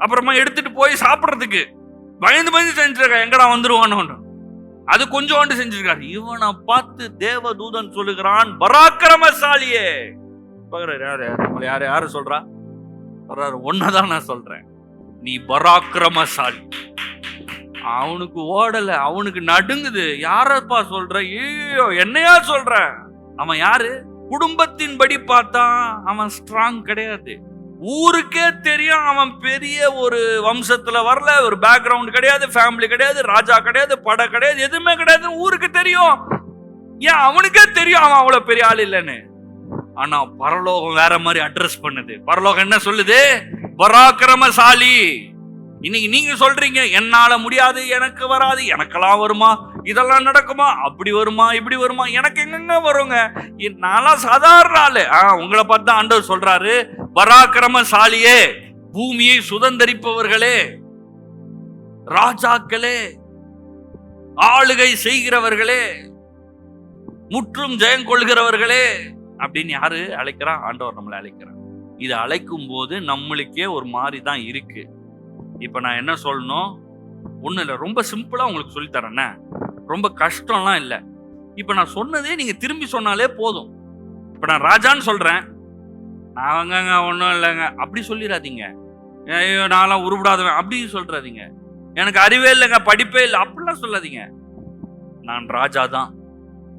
அப்புறமா எடுத்துட்டு போய் சாப்பிட்றதுக்கு பயந்து செஞ்சிருக்காரு, எங்கடா வந்துருவான்னு. அது கொஞ்சோண்டு செஞ்சிருக்காரு. இவனை பார்த்து தேவதூதன் சொல்லுகிறான், பராக்கிரமசாலியே. யாரு சொல்றா? ஒன்னதான் நான் சொல்றேன், நீ பராக்கிரமசாலி. அவனுக்கு ஓடல, அவனுக்கு நடுங்குது. யாரப்பா சொல்ற? ஐயோ என்னையா சொல்ற? அவன் யாரு? குடும்பத்தின்படி பார்த்தா அவன் ஸ்ட்ராங் கிடையாது. ஊருக்கே தெரியும் அவன் பெரிய ஒரு வம்சத்துல வரல, ஒரு பேக்ரவுண்ட் கிடையாது, ஃபேமிலி கிடையாது, ராஜா கிடையாது, படை கிடையாது, எதுவுமே கிடையாது. ஊருக்கு தெரியும். ஏன் அவனுக்கே தெரியும் அவன் அவ்வளவு பெரிய ஆள் இல்லைன்னு. ஆனா பரலோகம் வேற மாதிரி அட்ரஸ் பண்ணுது. பரலோகம் என்ன சொல்லுது? பராக்கிரமசாலி. இன்னைக்கு நீங்க சொல்றீங்க என்னால முடியாது, எனக்கு வராது, எனக்கெல்லாம் வருமா, இதெல்லாம் நடக்குமா, அப்படி வருமா, இப்படி வருமா, எனக்கு எங்க வருங்க, நான்லாம் சாதாரண ஆளு. உங்களை பார்த்து ஆண்டவர் சொல்றாரு, பராக்கிரமசாலியே, பூமியை சுதந்தரிப்பவர்களே, ராஜாக்களே, ஆளுகை செய்கிறவர்களே, முற்றும் ஜெயம் கொள்கிறவர்களே அப்படின்னு யாரு அழைக்கிறான்? ஆண்டவர் நம்மளை அழைக்கிறான். இது அழைக்கும் போது நம்மளுக்கே ஒரு மாதிரி தான் இருக்கு. இப்ப நான் என்ன சொல்லணும், ஒண்ணு இல்ல, ரொம்ப சிம்பிளா உங்களுக்கு சொல்லித்தரேன், ரொம்ப கஷ்டம்லாம் இல்லை. இப்ப நான் சொன்னதே நீங்க திரும்பி சொன்னாலே போதும். இப்ப நான் ராஜான்னு சொல்றேன், நாங்க ஒன்றும் இல்லைங்க அப்படி சொல்லிடாதீங்க. ஐயோ நான்லாம் உருப்படாதவன் அப்படி சொல்றாதீங்க. எனக்கு அறிவே இல்லைங்க, படிப்பே இல்லை அப்படிலாம் சொல்லாதீங்க. நான் ராஜா தான்.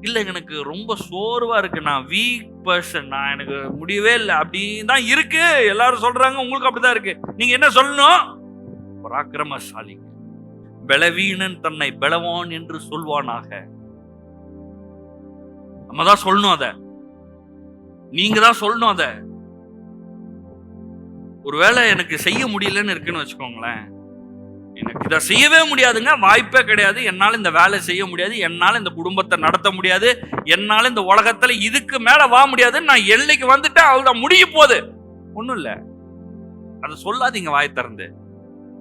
இல்லை எனக்கு ரொம்ப சோர்வா இருக்கு, நான் வீக் பர்சன், நான் எனக்கு முடியவே இல்லை அப்படின்னு தான் இருக்கு. எல்லாரும் சொல்றாங்க, உங்களுக்கு அப்படிதான் இருக்கு. நீங்க என்ன சொல்லணும்? பராக்கிரமசாலி. பலவீனன் தன்னை பலவான் என்று சொல்வானாக. நம்ம தான் சொல்லணும், அத நீங்க தான் சொல்லணும். அத ஒருவேளை எனக்கு செய்ய முடியலன்னு இருக்குன்னு வச்சுக்கோங்களேன், எனக்கு இதை செய்யவே முடியாதுங்க, வாய்ப்பே கிடையாது, என்னால இந்த வேலை செய்ய முடியாது, என்னால இந்த குடும்பத்தை நடத்த முடியாது, என்னால இந்த உலகத்துல இதுக்கு மேல வா முடியாதுன்னு நான் எல்லைக்கு வந்துட்டேன், அவ்வளவுதான் முடிய போகுது. ஒண்ணும் இல்ல, அதை சொல்லாதீங்க வாய் திறந்து.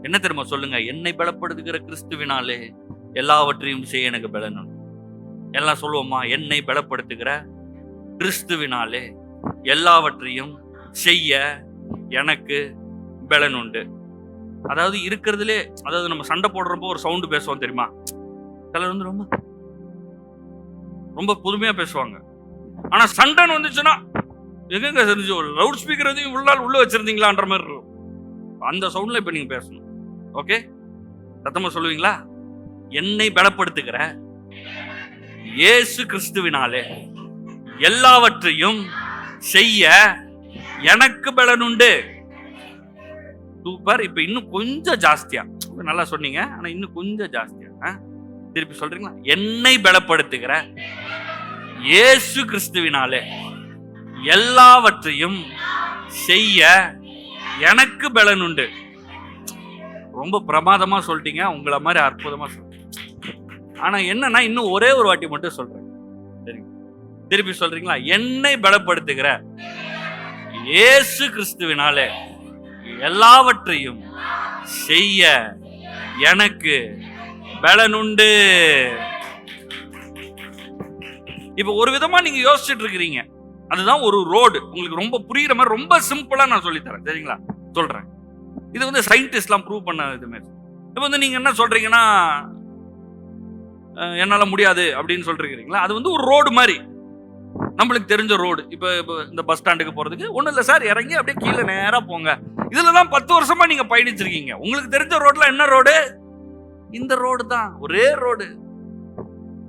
என்ன தெரியுமா சொல்லுங்க? என்னை பலப்படுத்துகிற கிறிஸ்துவினாலே எல்லாவற்றையும் செய்ய எனக்கு பலன் உண்டு. எல்லாம் சொல்லுவோமா? என்னை பலப்படுத்துகிற கிறிஸ்துவினாலே எல்லாவற்றையும் செய்ய எனக்கு பலன் உண்டு. அதாவது இருக்கிறதுலே, அதாவது நம்ம சண்டை போடுறப்போ ஒரு சவுண்டு பேசுவோம் தெரியுமா? சிலர் வந்து ரொம்ப ரொம்ப புதுமையா பேசுவாங்க. ஆனா சண்டைன்னு வந்துச்சுன்னா எங்க தெரிஞ்சு லவுட் ஸ்பீக்கர் எதையும் உள்ள வச்சிருந்தீங்களான்ற மாதிரி இருக்கும். அந்த சவுண்ட்ல இப்ப நீங்க பேசணும். ஓகே, சத்தமா சொல்லுவீங்களா? என்னை பலப்படுத்துகிற இயேசு கிறிஸ்துவினாலே எல்லாவற்றையும் செய்ய எனக்கு பலனுண்டு. சூப்பர். இப்ப இன்னும் கொஞ்சம் ஜாஸ்தியா, நல்லா சொன்னீங்க, ஆனா இன்னும் கொஞ்சம் ஜாஸ்தியா திருப்பி சொல்றீங்களா? என்னை பலப்படுத்துகிற இயேசு கிறிஸ்துவினாலே எல்லாவற்றையும் செய்ய எனக்கு பலனுண்டு. ரொம்ப பிரமாதமா சொல்லிட்டீங்க, உங்களை மாதிரி அற்புதமா சொல்றீங்க. ஆனா என்னன்னா, இன்னும் ஒரே ஒரு வாட்டி மட்டும் சொல்றேன். சரி, திருப்பி சொல்றீங்களா? என்னை பலப்படுத்துகிற இயேசு கிறிஸ்துவினாலே எல்லாவற்றையும் செய்ய எனக்கு பலனுண்டு. இப்ப ஒரு விதமா நீங்க யோசிச்சுட்டு இருக்கிறீங்க. அதுதான் ஒரு ரோடு. உங்களுக்கு ரொம்ப புரியுற மாதிரி ரொம்ப சிம்பிளா நான் சொல்லி தரேன். சரிங்களா? சொல்றேன். இது வந்து சயின்டிஸ்ட்லாம் ப்ரூவ் பண்ண இதுமே. இப்ப வந்து நீங்க என்ன சொல்றீங்கன்னா, என்னால முடியாது அப்படின்னு சொல்றீங்களா? அது வந்து ஒரு ரோடு மாதிரி, நம்மளுக்கு தெரிஞ்ச ரோடு. இப்ப இந்த பஸ் ஸ்டாண்டுக்கு போறதுக்கு ஒண்ணும் இல்ல சார், இறங்கி அப்படியே கீழே நேரா போங்க. இதுலதான் 10 வருஷமா நீங்க பயணிச்சிருக்கீங்க. உங்களுக்கு தெரிஞ்ச ரோட்ல என்ன ரோடு? இந்த ரோடு தான், ஒரே ரோடு.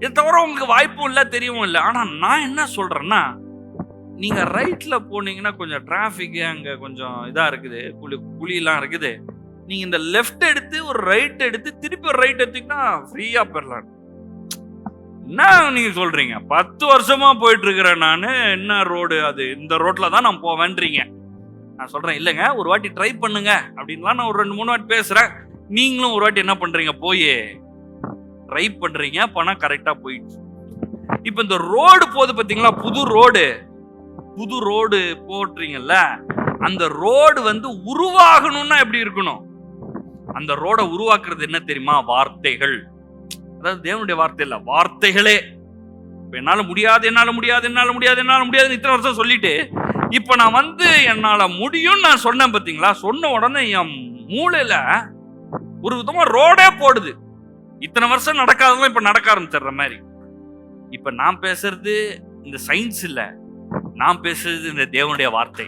இது தவிர உங்களுக்கு வாய்ப்பும் இல்ல, தெரியவும் இல்லை. ஆனா நான் என்ன சொல்றேன்னா, நீங்க ரைட்ல போனீங்கன்னா கொஞ்சம் டிராபிக் அங்க கொஞ்சம் இதா இருக்குது, குழியெல்லாம் இருக்குது. நீங்க இந்த லெஃப்ட் எடுத்து ஒரு ரைட் எடுத்து திருப்பி ஒரு ரைட் எடுத்தீங்கன்னா ஃப்ரீயா போயிடலாம். என்ன நீங்க சொல்றீங்க? 10 வருஷமா போயிட்டு இருக்கிறேன் நானு, என்ன ரோடு அது? இந்த ரோட்ல தான் நான் போவேன்றீங்க. நான் சொல்றேன் இல்லைங்க, ஒரு வாட்டி ட்ரை பண்ணுங்க அப்படின்லாம் நான் ஒரு 2-3 வாட்டி பேசுறேன். நீங்களும் ஒரு வாட்டி என்ன பண்றீங்க, போய் ட்ரை பண்றீங்க, பணம் கரெக்டா போயிடுச்சு. இப்ப இந்த ரோடு போது பாத்தீங்களா, புது ரோடு போடுறீங்கல்ல, அந்த ரோடு வந்து உருவாகணும்னா எப்படி இருக்கணும்? அந்த ரோட உருவாக்குறது என்ன தெரியுமா? வார்த்தைகள். அதாவது தேவனுடைய வார்த்தை இல்ல, வார்த்தைகளே. என்னால முடியாது இத்தனை வருஷம் சொல்லிட்டு, இப்ப நான் வந்து என்னால முடியும் நான் சொன்னேன் பாத்தீங்களா, சொன்ன உடனே என் மூளையில ஒரு விதமா ரோடே போடுது. இத்தனை வருஷம் நடக்காதெல்லாம் இப்ப நடக்க ஆரம்பிச்சிடுற மாதிரி. இப்ப நான் பேசுறது இந்த சயின்ஸ் இல்ல, நான் பேசுறது இந்த தேவனுடைய வார்த்தை.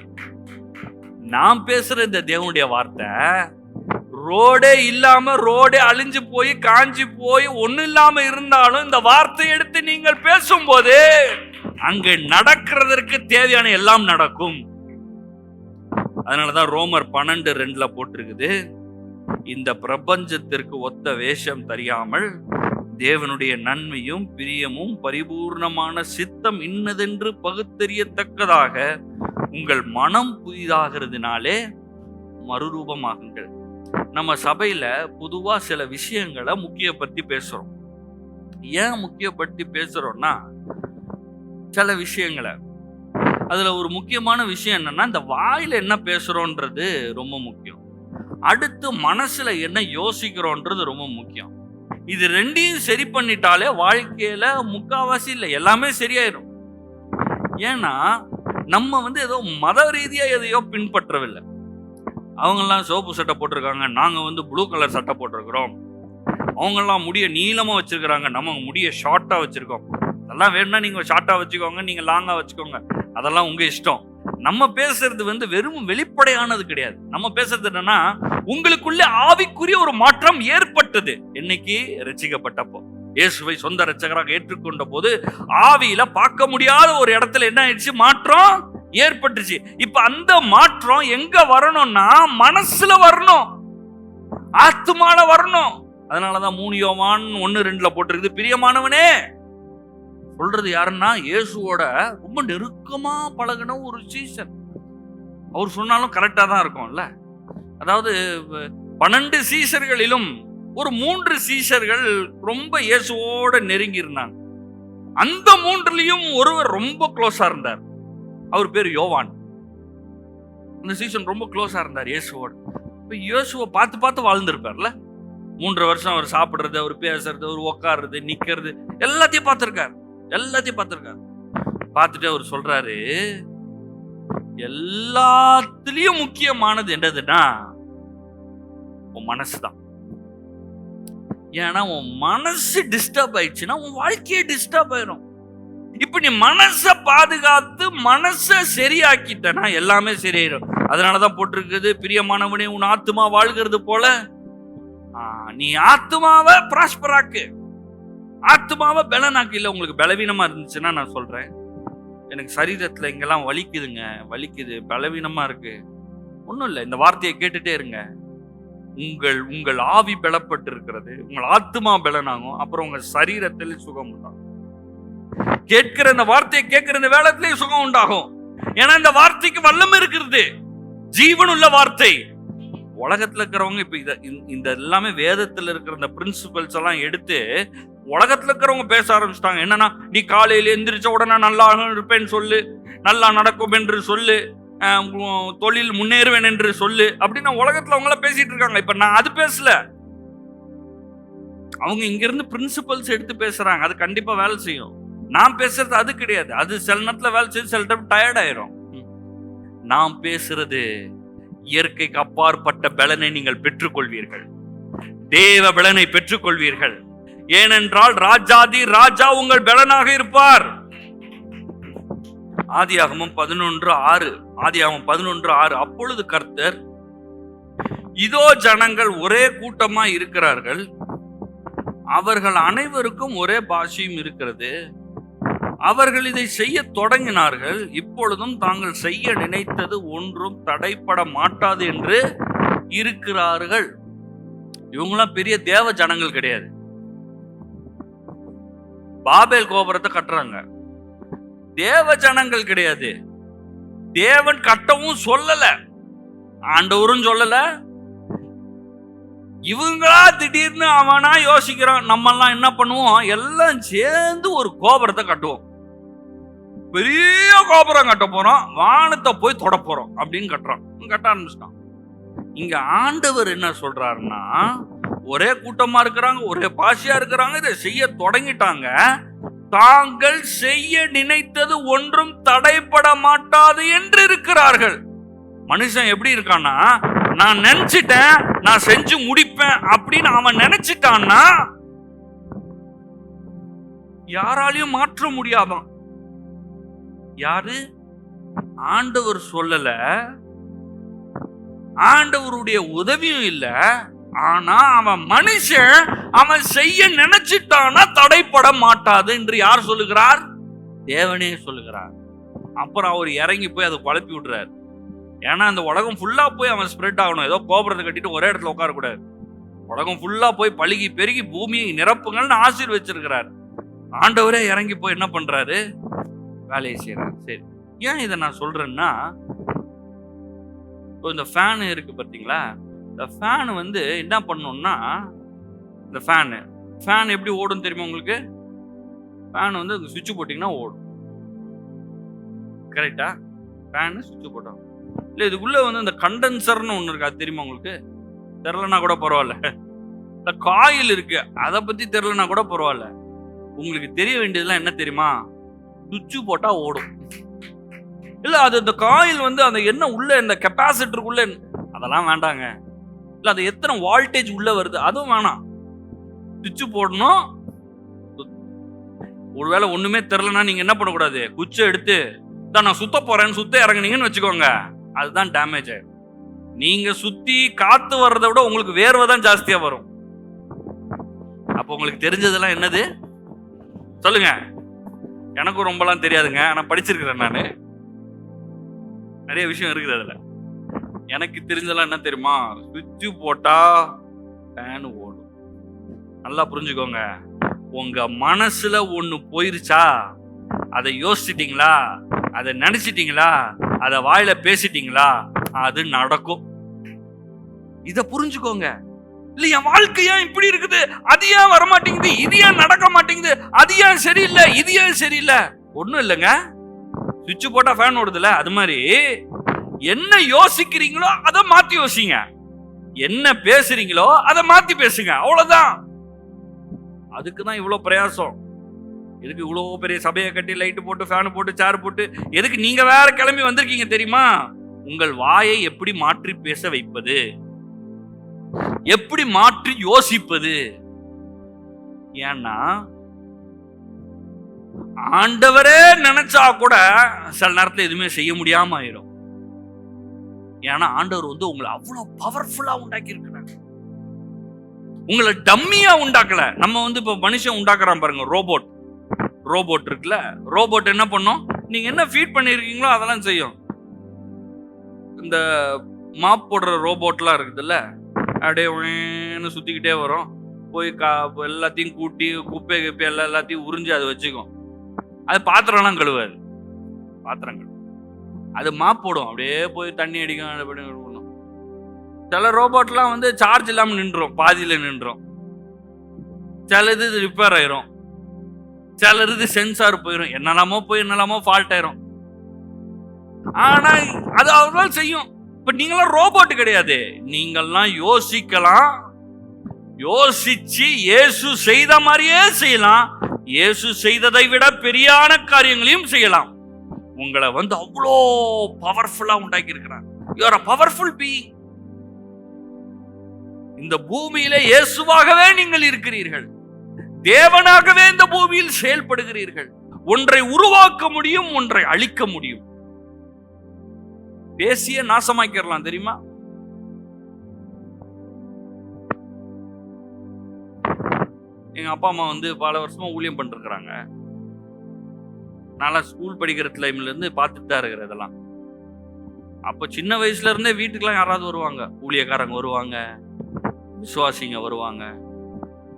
நான் பேசுற இந்த தேவனுடைய வார்த்தை ரோடே இல்லாம, ரோடே அழிஞ்சு போய் காஞ்சி போய் ஒண்ணு இல்லாம இருந்தாலும் இந்த வார்த்தை எடுத்து நீங்கள் பேசும்போது அங்கு நடக்கிறதற்கு தேவையான எல்லாம் நடக்கும். அதனாலதான் ரோமர் 12:2 போட்டிருக்குது, இந்த பிரபஞ்சத்திற்கு ஒத்த வேஷம் தெரியாமல் தேவனுடைய நன்மையும் பிரியமும் பரிபூர்ணமான சித்தம் இன்னதென்று பகுத்தறியத்தக்கதாக உங்கள் மனம் புதிதாகிறதுனாலே மறுரூபமாகுங்கள். நம்ம சபையில பொதுவா சில விஷயங்களை முக்கியப்படுத்தி பேசுறோம். ஏன் முக்கியப்படுத்தி பேசுறோம்னா, சில விஷயங்களை, அதுல ஒரு முக்கியமான விஷயம் என்னன்னா, இந்த வாயில என்ன பேசுறோன்றது ரொம்ப முக்கியம். அடுத்து மனசுல என்ன யோசிக்கிறோன்றது ரொம்ப முக்கியம். இது ரெண்டையும் சரி பண்ணிட்டாலே வாழ்க்கையில முக்காவாசி இல்லை, எல்லாமே சரியாயிடும். ஏன்னா நம்ம வந்து ஏதோ மத ரீதியா எதையோ பின்பற்றவில்லை. அவங்கெல்லாம் சோப்பு சட்டை போட்டிருக்காங்க, நாங்க வந்து ப்ளூ கலர் சட்டை போட்டிருக்கிறோம். அவங்கெல்லாம் முடிய நீளமா வச்சிருக்கிறாங்க, நம்ம முடிய ஷார்ட்டா வச்சிருக்கோம். அதெல்லாம் வேணும்னா நீங்க ஷார்ட்டா வச்சுக்கோங்க, நீங்க லாங்கா வச்சுக்கோங்க, அதெல்லாம் உங்க இஷ்டம். நம்ம பேசுறது வந்து வெறும் வெளிப்படையானது கிடையாது. நம்ம பேசுறது என்னன்னா, உங்களுக்குள்ள ஆவிக்குரிய ஒரு மாற்றம் ஏற்பட்டது. என்னைக்கு? ரட்சிக்கப்பட்டப்போ, இயேசுவை சொந்த ரட்சகராக ஏற்றுக்கொண்ட போது ஆவியில பார்க்க முடியாத ஒரு இடத்துல என்ன ஆயிடுச்சு? மாற்றம் ஏற்பட்டுச்சு. இப்ப அந்த மாற்றம் எங்க வரணும்னா, மனசுல வரணும், ஆத்துமால வரணும். அதனாலதான் 3 யோவான் 1:2 போட்டிருக்குது, பிரியமானவனே. சொல்றது யாருன்னா, இயேசுவோட ரொம்ப நெருக்கமா பழகின ஒரு சீசன். அவர் சொன்னாலும் கரெக்டா தான் இருக்கும்ல. அதாவது 12 சீஷர்களிலும் ஒரு 3 சீஷர்கள் ரொம்ப இயேசுவோட நெருங்கி இருந்தாங்க. அந்த 3லயும் ஒருவர் ரொம்ப க்ளோஸா இருந்தார். அவர் பேர் யோவான். அந்த சீசன் ரொம்ப க்ளோஸா இருந்தார் இயேசுவோட. இப்ப இயேசுவை பார்த்து வாழ்ந்திருப்பார்ல. 3 வருஷம் அவர் சாப்பிடுறது, அவர் பேசுறது, அவர் உட்காருறது, நிக்கிறது, எல்லாத்தையும் பார்த்திருக்காரு. பார்த்துட்டு அவர் சொல்றாரு, எல்லாத்துலயும் முக்கியமானது என்னதுன்னா உன் மனசுதான். ஏன்னா உன் மனசு டிஸ்டர்ப் ஆயிடுச்சுன்னா உன் வாழ்க்கையே டிஸ்டர்ப் ஆயிரும். இப்ப நீ மனசை பாதுகாத்து மனசை சரியாக்கிட்டனா எல்லாமே சரியாயிரும். அதனாலதான் போட்டிருக்குது, பிரியமானவனே உன் ஆத்துமா வாழ்கிறது போல நீ ஆத்துமாவை பிராஸ்பராக்கு, ஆத்துமாவை பலனாக்கு. இல்ல உங்களுக்கு பலவீனமா இருந்துச்சுன்னா நான் சொல்றேன், எனக்கு சரீரத்துல இங்கெல்லாம் வலிக்குதுங்க, வலிக்குது, பலவீனமா இருக்கு, ஒண்ணும் இல்ல, இந்த வார்த்தையை கேட்டுட்டே இருங்க. உங்கள் ஆவி பலப்பட்டு இருக்கிறது, உங்கள் ஆத்துமா பலனாகும், அப்புறம் உங்க சரீரத்தில் சுகம் உண்டாகும். கேட்கிற இந்த வார்த்தையை கேட்கிற இந்த வேளத்திலே சுகம் உண்டாகும். ஏன்னா இந்த வார்த்தைக்கு வல்லமை இருக்கிறது, ஜீவனுள்ள வார்த்தை. உலகத்துல இருக்கிறவங்க இப்ப இந்த எல்லாமே வேதத்துல இருக்கிற இந்த பிரின்சிபல்ஸ் எல்லாம் எடுத்து உலகத்துல இருக்கிறவங்க பேச ஆரம்பிச்சிட்டாங்க. என்னன்னா, நீ காலையில எந்திரிச்ச உடனே நல்லா இருப்பேன்னு சொல்லு, நல்லா நடக்கும் என்று சொல்லு, தொழில் முன்னேறுவேன் என்று சொல்லு அப்படின்னு உலகத்துல அவங்க எல்லாம் பேசிட்டு இருக்காங்க. இப்ப நான் அது பேசல, அவங்க இங்க இருந்து பிரின்சிபல்ஸ் எடுத்து பேசுறாங்க. அது கண்டிப்பா வேலை செய்யும். நான் பேசுறது அது கிடையாது. அது சில நேரத்துல வேலை செய்து, சில டைம் டயர்ட் ஆயிரும். நாம் பேசுறது இயற்கைக்கு அப்பாற்பட்ட பலனை நீங்கள் பெற்றுக்கொள்வீர்கள், தேவ பலனை பெற்றுக்கொள்வீர்கள். ஏனென்றால் ராஜாதி ராஜா உங்கள் பலனாக இருப்பார். ஆதியாகமம் 11:6. அப்பொழுது கர்த்தர், இதோ ஜனங்கள் ஒரே கூட்டமா இருக்கிறார்கள், அவர்கள் அனைவருக்கும் ஒரே பாஷையும் இருக்கிறது, அவர்கள் இதை செய்ய தொடங்கினார்கள், இப்பொழுதும் தாங்கள் செய்ய நினைத்தது ஒன்றும் தடைப்பட மாட்டாது என்று இருக்கிறார்கள். இவங்களாம் பெரிய தேவ ஜனங்கள் கிடையாது. பாபேல் கோபுரத்தை கட்டுறாங்க, தேவ ஜனங்கள் கிடையாது. தேவன் கட்டவும் சொல்லல, ஆண்டவரும் சொல்லல. இவங்களா திடீர்னு அவனா யோசிக்கிறான். நம்ம எல்லாம் என்ன பண்ணுவோம், எல்லாம் சேர்ந்து ஒரு கோபுரத்தை கட்டுவோம், பெரிய கோபுரம் கட்ட போறோம், வானத்தை போய் தொட போறோம் அப்படின்னு கட்ட ஆரம்பிச்சிட்டான். இங்க ஆண்டவர் என்ன சொல்றாருன்னா, ஒரே கூட்டமா இருக்கிறாங்க, ஒரே பாஷையா இருக்கிறாங்க, இதை செய்ய தொடங்கிட்டாங்க, தாங்கள் செய்ய நினைத்தது ஒன்றும் தடைப்பட மாட்டாது என்று இருக்கிறார்கள். மனுஷன் எப்படி இருக்கான்னா, நான் நினைச்சிட்டேன், நான் செஞ்சு முடிப்பேன் அப்படின்னு அவன் நினைச்சிட்டான்னா யாராலையும் மாற்ற முடியாதான். யாரு? ஆண்டவர் சொல்லல, ஆண்டவருடைய உதவியும் இல்ல. ஆனா அவன் மனுஷன், அவன் செய்ய நினைச்சிட்டானா தடைப்பட மாட்டாது என்று யார் சொல்லுகிறார்? தேவனே சொல்லுகிறார். அப்புறம் அவர் இறங்கி போய் அதை குழப்பி விடுறாரு. ஏன்னா அந்த உலகம் ஃபுல்லா போய் அவன் ஸ்ப்ரெட் ஆகணும். ஏதோ கோபுரத்தை கட்டிட்டு ஒரே இடத்துல உட்காரக்கூடாது. உலகம் ஃபுல்லா போய் பழுகி பெருகி பூமியை நிரப்புங்கள்னு ஆசீர்வச்சிருக்கிறார். ஆண்டவரே இறங்கி போய் என்ன பண்றாரு? வேலையை செய்யறாரு. சரி, ஏன் இதை நான் சொல்றேன்னா, இந்த ஃபேன் இருக்கு பார்த்தீங்களா, இந்த ஃபேன் வந்து என்ன பண்ணணும்னா, இந்த ஃபேன் எப்படி ஓடும் தெரியுமா உங்களுக்கு? ஃபேன் வந்து சுவிட்ச் போட்டிங்கன்னா ஓடும். கரெக்டா? ஃபேனு சுவிட்ச் போட்டோம் இல்லை, இதுக்குள்ள வந்து இந்த கண்டென்சர்னு ஒன்று இருக்கு, அது தெரியுமா உங்களுக்கு? தெரிலனா கூட பரவாயில்ல. இந்த காயில் இருக்கு, அதை பத்தி தெரிலனா கூட பரவாயில்ல. உங்களுக்கு தெரிய வேண்டியதுலாம் என்ன தெரியுமா? சுவிட்ச் போட்டா ஓடும். இல்ல அது இந்த காயில் வந்து அந்த என்ன உள்ள இந்த கெப்பாசிட்டருக்குள்ள, அதெல்லாம் வேண்டாங்க. இல்ல அது எத்தனை வால்டேஜ் உள்ள வருது அதுவும் வேணாம். சுவிட்ச் போடணும். ஒருவேளை ஒண்ணுமே தெரிலனா நீங்க என்ன பண்ணக்கூடாது, குச்சை எடுத்து தான் நான் சுத்த போறேன்னு சுத்த இறங்குனீங்கன்னு வச்சுக்கோங்க, அதுதான் டேமேஜ் ஆயிடும். நீங்க சுத்தி காத்து வர்றதை விட உங்களுக்கு வேர்வை தான் ஜாஸ்தியா வரும். அப்ப உங்களுக்கு தெரிஞ்சதெல்லாம் என்னது சொல்லுங்க? எனக்கும் ரொம்பலாம் தெரியாதுங்க, ஆனா படிச்சிருக்கிறேன். நானு நிறைய விஷயம் இருக்குது அதுல. எனக்கு தெரிஞ்சதெல்லாம் என்ன தெரியுமா? சுவிட்ச் போட்டா ஃபேன் ஓடும். நல்லா புரிஞ்சுக்கோங்க. உங்க மனசுல ஒண்ணு போயிருச்சா, அதை யோசிச்சிட்டீங்களா, அதை நினைச்சிட்டீங்களா, அதை வாயில பேசிட்டீங்களா, அது நடக்கும். இத புரிஞ்சுக்கோங்க. இல்ல என் வாழ்க்கை ஏன் இப்படி இருக்குது, அது ஏன் வரமாட்டேங்குது, இது ஏன் நடக்க மாட்டேங்குது, அது ஏன் சரியில்லை, இது ஏன் சரியில்லை, ஒண்ணும் இல்லைங்க. சுவிட்ச் போட்டா ஃபேன் ஓடுதுல, அது மாதிரி என்ன யோசிக்கிறீங்களோ அதை மாத்தி யோசிங்க, என்ன பேசுறீங்களோ அதை மாத்தி பேசுங்க, அவ்வளவுதான். அதுக்குதான் இவ்வளவு பிரயாசம். எதுக்கு இவ்வளவு பெரிய சபையை கட்டி லைட் போட்டு ஃபேன் போட்டு சேர் போட்டு எதுக்கு நீங்க வேற கிளம்பி வந்திருக்கீங்க தெரியுமா? உங்கள் வாயை எப்படி மாற்றி பேச வைப்பது, எப்படி மாற்றி யோசிப்பது. ஏன்னா ஆண்டவரே நினைச்சா கூட சில நேரத்துல எதுவுமே செய்ய முடியாம ஆயிரும். ஏன்னா ஆண்டவர் வந்து உங்களை அவ்வளவு பவர்ஃபுல்லா உண்டாக்கி இருக்கிறார். உங்களை டம்மியா உண்டாக்கல. நம்ம இப்ப மனுஷன் உண்டாக்குறான் பாருங்க, ரோபோட் இருக்குல்ல, ரோபோட் என்ன பண்ணும், நீங்க என்ன ஃபீட் பண்ணிருக்கீங்களோ அதெல்லாம் செய்யும். இந்த மாப் போடுற ரோபோட்லாம் இருக்குதுல்ல, அப்படியே சுத்திக்கிட்டே வரும், போய் எல்லாத்தையும் கூட்டி குப்பை எல்லாத்தையும் உறிஞ்சு அதை வச்சுக்கும். அது பாத்திரம்லாம் கழுவாது, பாத்திரம் கழுவு, அது மாப் போடும், அப்படியே போய் தண்ணி அடிக்கும். சில ரோபோட்லாம் சார்ஜ் இல்லாம நின்றும், பாதியில நின்றும். சிலது ரிப்பேர் ஆயிரும், சிலது சென்சார் போயிடும், என்னெல்லாமோ ஃபால்ட் ஆயிரும். ஆனா அது அவர்களால் செய்யும். இப்ப நீங்களாம் ரோபோட் கிடையாது. நீங்கள்லாம் யோசிக்கலாம், யோசிச்சு இயேசு செய்த மாதிரியே செய்யலாம், இயேசு செய்ததை விட பெரியான காரியங்களையும் செய்யலாம். உங்களை அவ்வளோ பவர்ஃபுல்லா உண்டாக்கி இருக்கிறார். You are a powerful being. இந்த பூமியிலே இயேசுவாகவே நீங்கள் இருக்கிறீர்கள், தேவனாகவே இந்த பூமியில் செயல்படுகிறீர்கள். ஒன்றை உருவாக்க முடியும், ஒன்றை அழிக்க முடியும். பேசிய நாசமாக்கிடலாம், தெரியுமா? எங்க அப்பா அம்மா பல வருஷமா ஊழியம் பண்ணிருக்கிறாங்க. நான் ஸ்கூல் படிக்கிற டைம்ல இருந்து பார்த்துட்டு தான் இருக்கிறேன் இதெல்லாம். அப்ப சின்ன வயசுல இருந்தே வீட்டுக்கெல்லாம் யாராவது வருவாங்க, ஊழியக்காரங்க வருவாங்க, விசுவாசிங்க வருவாங்க,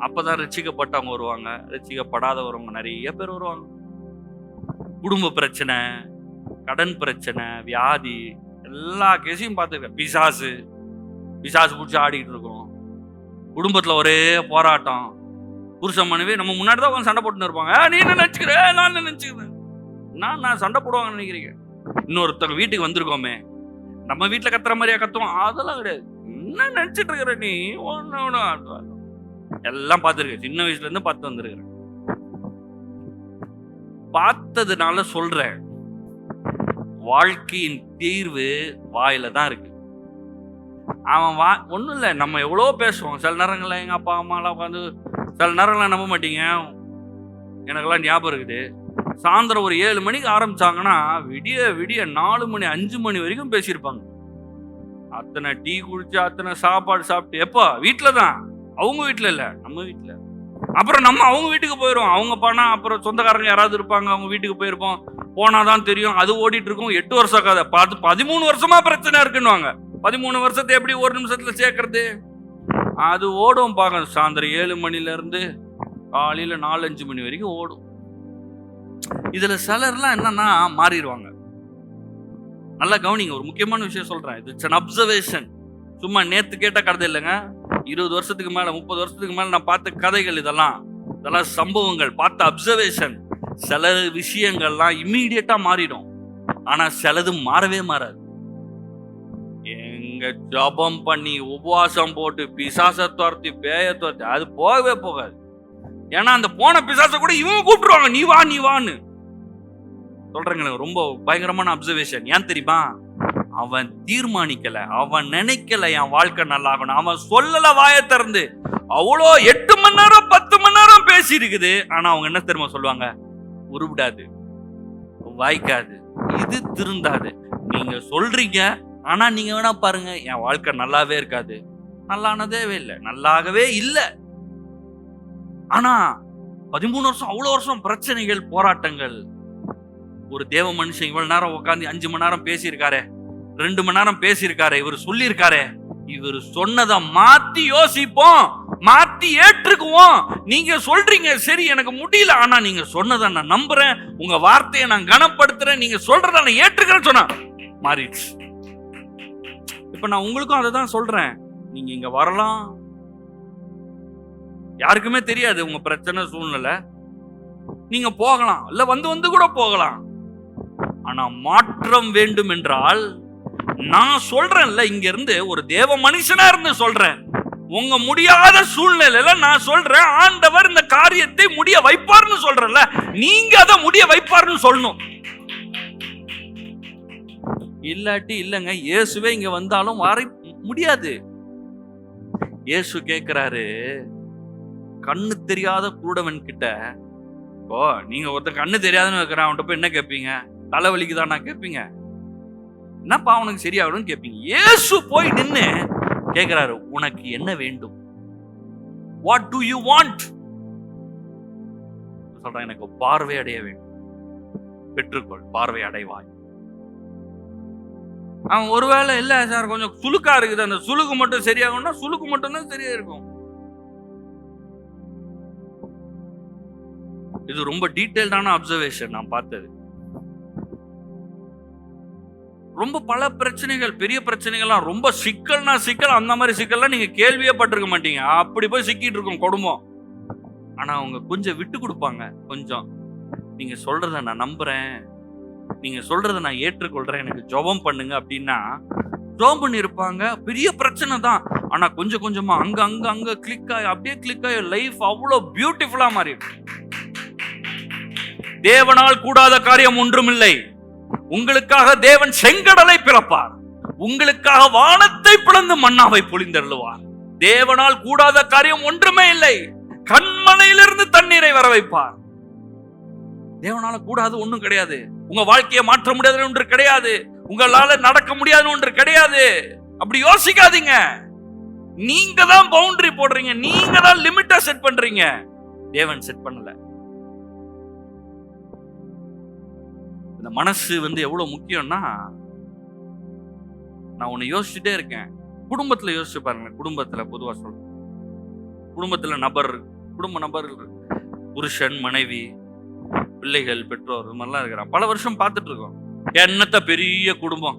அப்பதான் ரட்சிக்கப்பட்டவங்க வருவாங்க, ரட்சிக்கப்படாதவங்க நிறைய பேர் வருவாங்க. குடும்ப பிரச்சனை, கடன் பிரச்சனை, வியாதி, எல்லா கேஸையும் பார்த்துருக்கேன். பிசாசு பிடிச்சி ஆடிட்டு இருக்கோம். குடும்பத்துல ஒரே போராட்டம், புருஷன் மனைவி நம்ம முன்னாடி தான் சண்டை போட்டுன்னு இருப்பாங்க. நீ என்ன நினைச்சுக்கிற, நான் என்ன நினைச்சுக்கிறேன், நான் சண்டை போடுவாங்கன்னு நினைக்கிறீங்க. இன்னொருத்தவங்க வீட்டுக்கு வந்திருக்கோமே, நம்ம வீட்டுல கத்துற மாதிரியா கத்துவோம்? அதெல்லாம் கிடையாது. என்ன நினைச்சிட்டு இருக்கிற நீ, ஒன்னு எல்லாம் பார்த்துருக்கேன். சின்ன வயசுல இருந்து பார்த்து வந்திருக்கிறேன். பார்த்ததுனால சொல்றேன், வாழ்க்கையின் தீர்வு வாயில தான் இருக்கு. அவன் ஒன்றும் இல்லை, நம்ம எவ்வளோ பேசுவோம். சில நேரங்களில் எங்கள் அப்பா அம்மாலாம் உட்காந்து, சில நேரங்கள்லாம் நம்ப மாட்டீங்க, எனக்கெல்லாம் ஞாபகம் இருக்குது. சாயந்தரம் ஒரு 7 மணிக்கு ஆரம்பிச்சாங்கன்னா விடிய 4 மணி 5 மணி வரைக்கும் பேசியிருப்பாங்க. அத்தனை டீ குடிச்சு, அத்தனை சாப்பாடு சாப்பிட்டு. எப்போ? வீட்டில் தான், அவங்க வீட்டில் இல்லை, நம்ம வீட்டில். அப்புறம் நம்ம அவங்க வீட்டுக்கு போயிடும். அவங்க போனா அப்புறம் சொந்தக்காரங்க யாராவது இருப்பாங்க, அவங்க வீட்டுக்கு போயிருப்போம். போனாதான் தெரியும், அது ஓடிட்டு இருக்கும். 8 வருஷம் கதை, 13 வருஷமா பிரச்சனை இருக்குன்னுவாங்க. 13 வருஷத்தை எப்படி ஒரு நிமிஷத்துல சேர்க்கறது? அது ஓடும் பாக்க. சாயந்தரம் 7 மணில இருந்து காலையில 4-5 மணி வரைக்கும் ஓடும். இதுல சிலர்லாம் என்னன்னா மாறிடுவாங்க. நல்லா கவனிங்க, ஒரு முக்கியமான விஷயம் சொல்றேன். It's an observation. சும்மா நேத்து கேட்ட கதை இல்லைங்க. 20 வருஷத்துக்கு மேல, 30 வருஷத்துக்கு மேல நான் பார்த்த கதைகள் இதெல்லாம் சம்பவங்கள், பார்த்த அப்சர்வேஷன். சில விஷயங்கள்லாம் இம்மீடியட்டா மாறிடும், ஆனா சிலது மாறவே மாறாது. எங்க ஜபம் பண்ணி உபவாசம் போட்டு பிசாசை துரத்தி பேய துரத்தி அது போகவே போகாது. ஏன்னா அந்த போன பிசாசை கூட இவங்க கூப்பிட்டுருவாங்க, நீ வா நீ வான்னு சொல்றேங்க. ரொம்ப பயங்கரமான அப்சர்வேஷன். ஏன் தெரியுமா? அவன் தீர்மானிக்கல, அவன் நினைக்கல என் வாழ்க்கை நல்லா ஆகணும், அவன் சொல்லல வாயை திறந்து. அவ்வளோ 8 மணி நேரம் 10 மணி நேரம் பேசி இருக்குது. ஆனா அவங்க என்ன தெரியுமா சொல்லுவாங்க? உருவிடாது, வாய்க்காது, இது திருந்தாது. நீங்க சொல்றீங்க, ஆனா நீங்க வேணா பாருங்க, என் வாழ்க்கை நல்லாவே இருக்காது. நல்லானதே இல்லை, நல்லாகவே இல்லை. ஆனா 13 வருஷம், அவ்வளவு வருஷம் பிரச்சனைகள், போராட்டங்கள். ஒரு தேவ மனுஷன் இவ்வளவு நேரம் உட்காந்து 5 மணி நேரம் பேசியிருக்காரு, 2 மணி நேரம் பேசியிருக்காரு, இவர் சொல்லியிருக்காரு. இவர் சொன்னதை மாத்தி யோசிப்போம், மாத்தி ஏற்றுக்குவோம். நீங்க சொல்றீங்க சரி, எனக்கு முடியல, ஆனா நீங்க சொன்னதை நான் நம்புறேன், உங்க வார்த்தையை நான் கனப்படுத்துறேன், நீங்க சொல்றதை நான் ஏற்றுக்கிறேன்னு சொன்னா மாறிடுச்சு. இப்ப நான் உங்களுக்கும் அதை தான் சொல்றேன். நீங்க இங்க வரலாம், யாருக்குமே தெரியாது உங்க பிரச்சனை சூழ்நிலை. நீங்க போகலாம், இல்ல வந்து கூட போகலாம். ஆனா மாற்றம் வேண்டும் என்றால், நான் சொல்றேன்ல, இங்க இருந்து ஒரு தேவ மனுஷனா இருந்து சொல்றேன், உங்க முடியாத சூழ்நிலையில நான் சொல்றேன், ஆண்டவர் இந்த காரியத்தை முடிய வைப்பார்னு சொல்றேன்ல, நீங்க அதை முடிய வைப்பார்னு சொல்லணும். இல்லாட்டி இல்லங்க, இயேசுவே இங்க வந்தாலும் வர முடியாது. இயேசு கேட்கிறாரு, கண்ணு தெரியாத குருடவன் கிட்ட, இப்போ நீங்க ஒருத்தர் கண்ணு தெரியாதுன்னு வைக்கிறேன், அவன்கிட்ட போய் என்ன கேட்பீங்க? தலைவலிக்குதான் நான் கேட்பீங்க, என்னப்பா உனக்கு சரியாகணும்னு கேட்பீங்க. இயேசு போய் நின்று கேட்கிறாரு, உனக்கு என்ன வேண்டும்? What to you want? சொல்றான், எனக்கு பார்வை அடைய வேண்டும். பெற்றுக்கொள், பார்வை அடைவாய். அவன் ஒருவேளை இல்ல சார் கொஞ்சம் சுளுக்கா இருக்குது, அந்த சுளுக்கு மட்டும் சரியாகும்னா சுளுக்கு மட்டும் தான் சரியா இருக்கும். இது ரொம்ப டீடைல்டான அப்சர்வேஷன் நான் பார்த்தது. ரொம்ப பல பிரச்சனைகள், பெரிய பிரச்சனைகள்லாம், ரொம்ப சிக்கல்னா சிக்கல், அந்த மாதிரி சிக்கல்லாம் நீங்க கேள்வியே பட்டிருக்க மாட்டீங்க. அப்படி போய் சிக்கிட்டு இருக்கும் குடும்பம். ஆனா அவங்க கொஞ்சம் விட்டு கொடுப்பாங்க. கொஞ்சம் நீங்க சொல்றத நான் நம்புறேன், நீங்க சொல்றத நான் ஏற்றுக்கொள்றேன், எனக்கு ஜெபம் பண்ணுங்க அப்படின்னா ஜெபம் பண்ணிருப்பாங்க. பெரிய பிரச்சனை தான், ஆனா கொஞ்சம் கொஞ்சமா அங்க அங்க அங்க கிளிக் ஆகி அப்படியே கிளிக் ஆகி லைஃப் அவ்வளவு பியூட்டிஃபுல்லா மாறி. தேவனால் கூடாத காரியம் ஒன்றுமில்லை. உங்களுக்காக தேவன் செங்கடலை பிளப்பார், உங்களுக்காக வானத்தை பிளந்து மன்னாவை பொழிந்தருளுவார். தேவனால் கூடாத காரியம் ஒன்றுமே இல்லை. கண்மலையிலிருந்து தண்ணீரை வர வைப்பார். தேவனால கூடாது ஒண்ணும் கிடையாது. உங்க வாழ்க்கையை மாற்ற முடியாதுன்னு ஒன்று கிடையாது. உங்களால நடக்க முடியாதுன்னு ஒன்று கிடையாது. அப்படி யோசிக்காதீங்க. நீங்க தான் பவுண்டரி போடுறீங்க, நீங்க தான் லிமிட்டா செட் பண்றீங்க. தேவன் செட் பண்ணல. இந்த மனசு எவ்வளவு முக்கியம்னா, நான் உன்னை யோசிச்சுட்டே இருக்கேன். குடும்பத்துல யோசிச்சு பாருங்க. குடும்பத்துல பொதுவா சொல்றேன், குடும்பத்துல குடும்ப நபர்கள், புருஷன், மனைவி, பிள்ளைகள், பெற்றோர், இது மாதிரிலாம் இருக்கிறான். பல வருஷம் பார்த்துட்டு இருக்கோம். என்னத்த பெரிய குடும்பம்,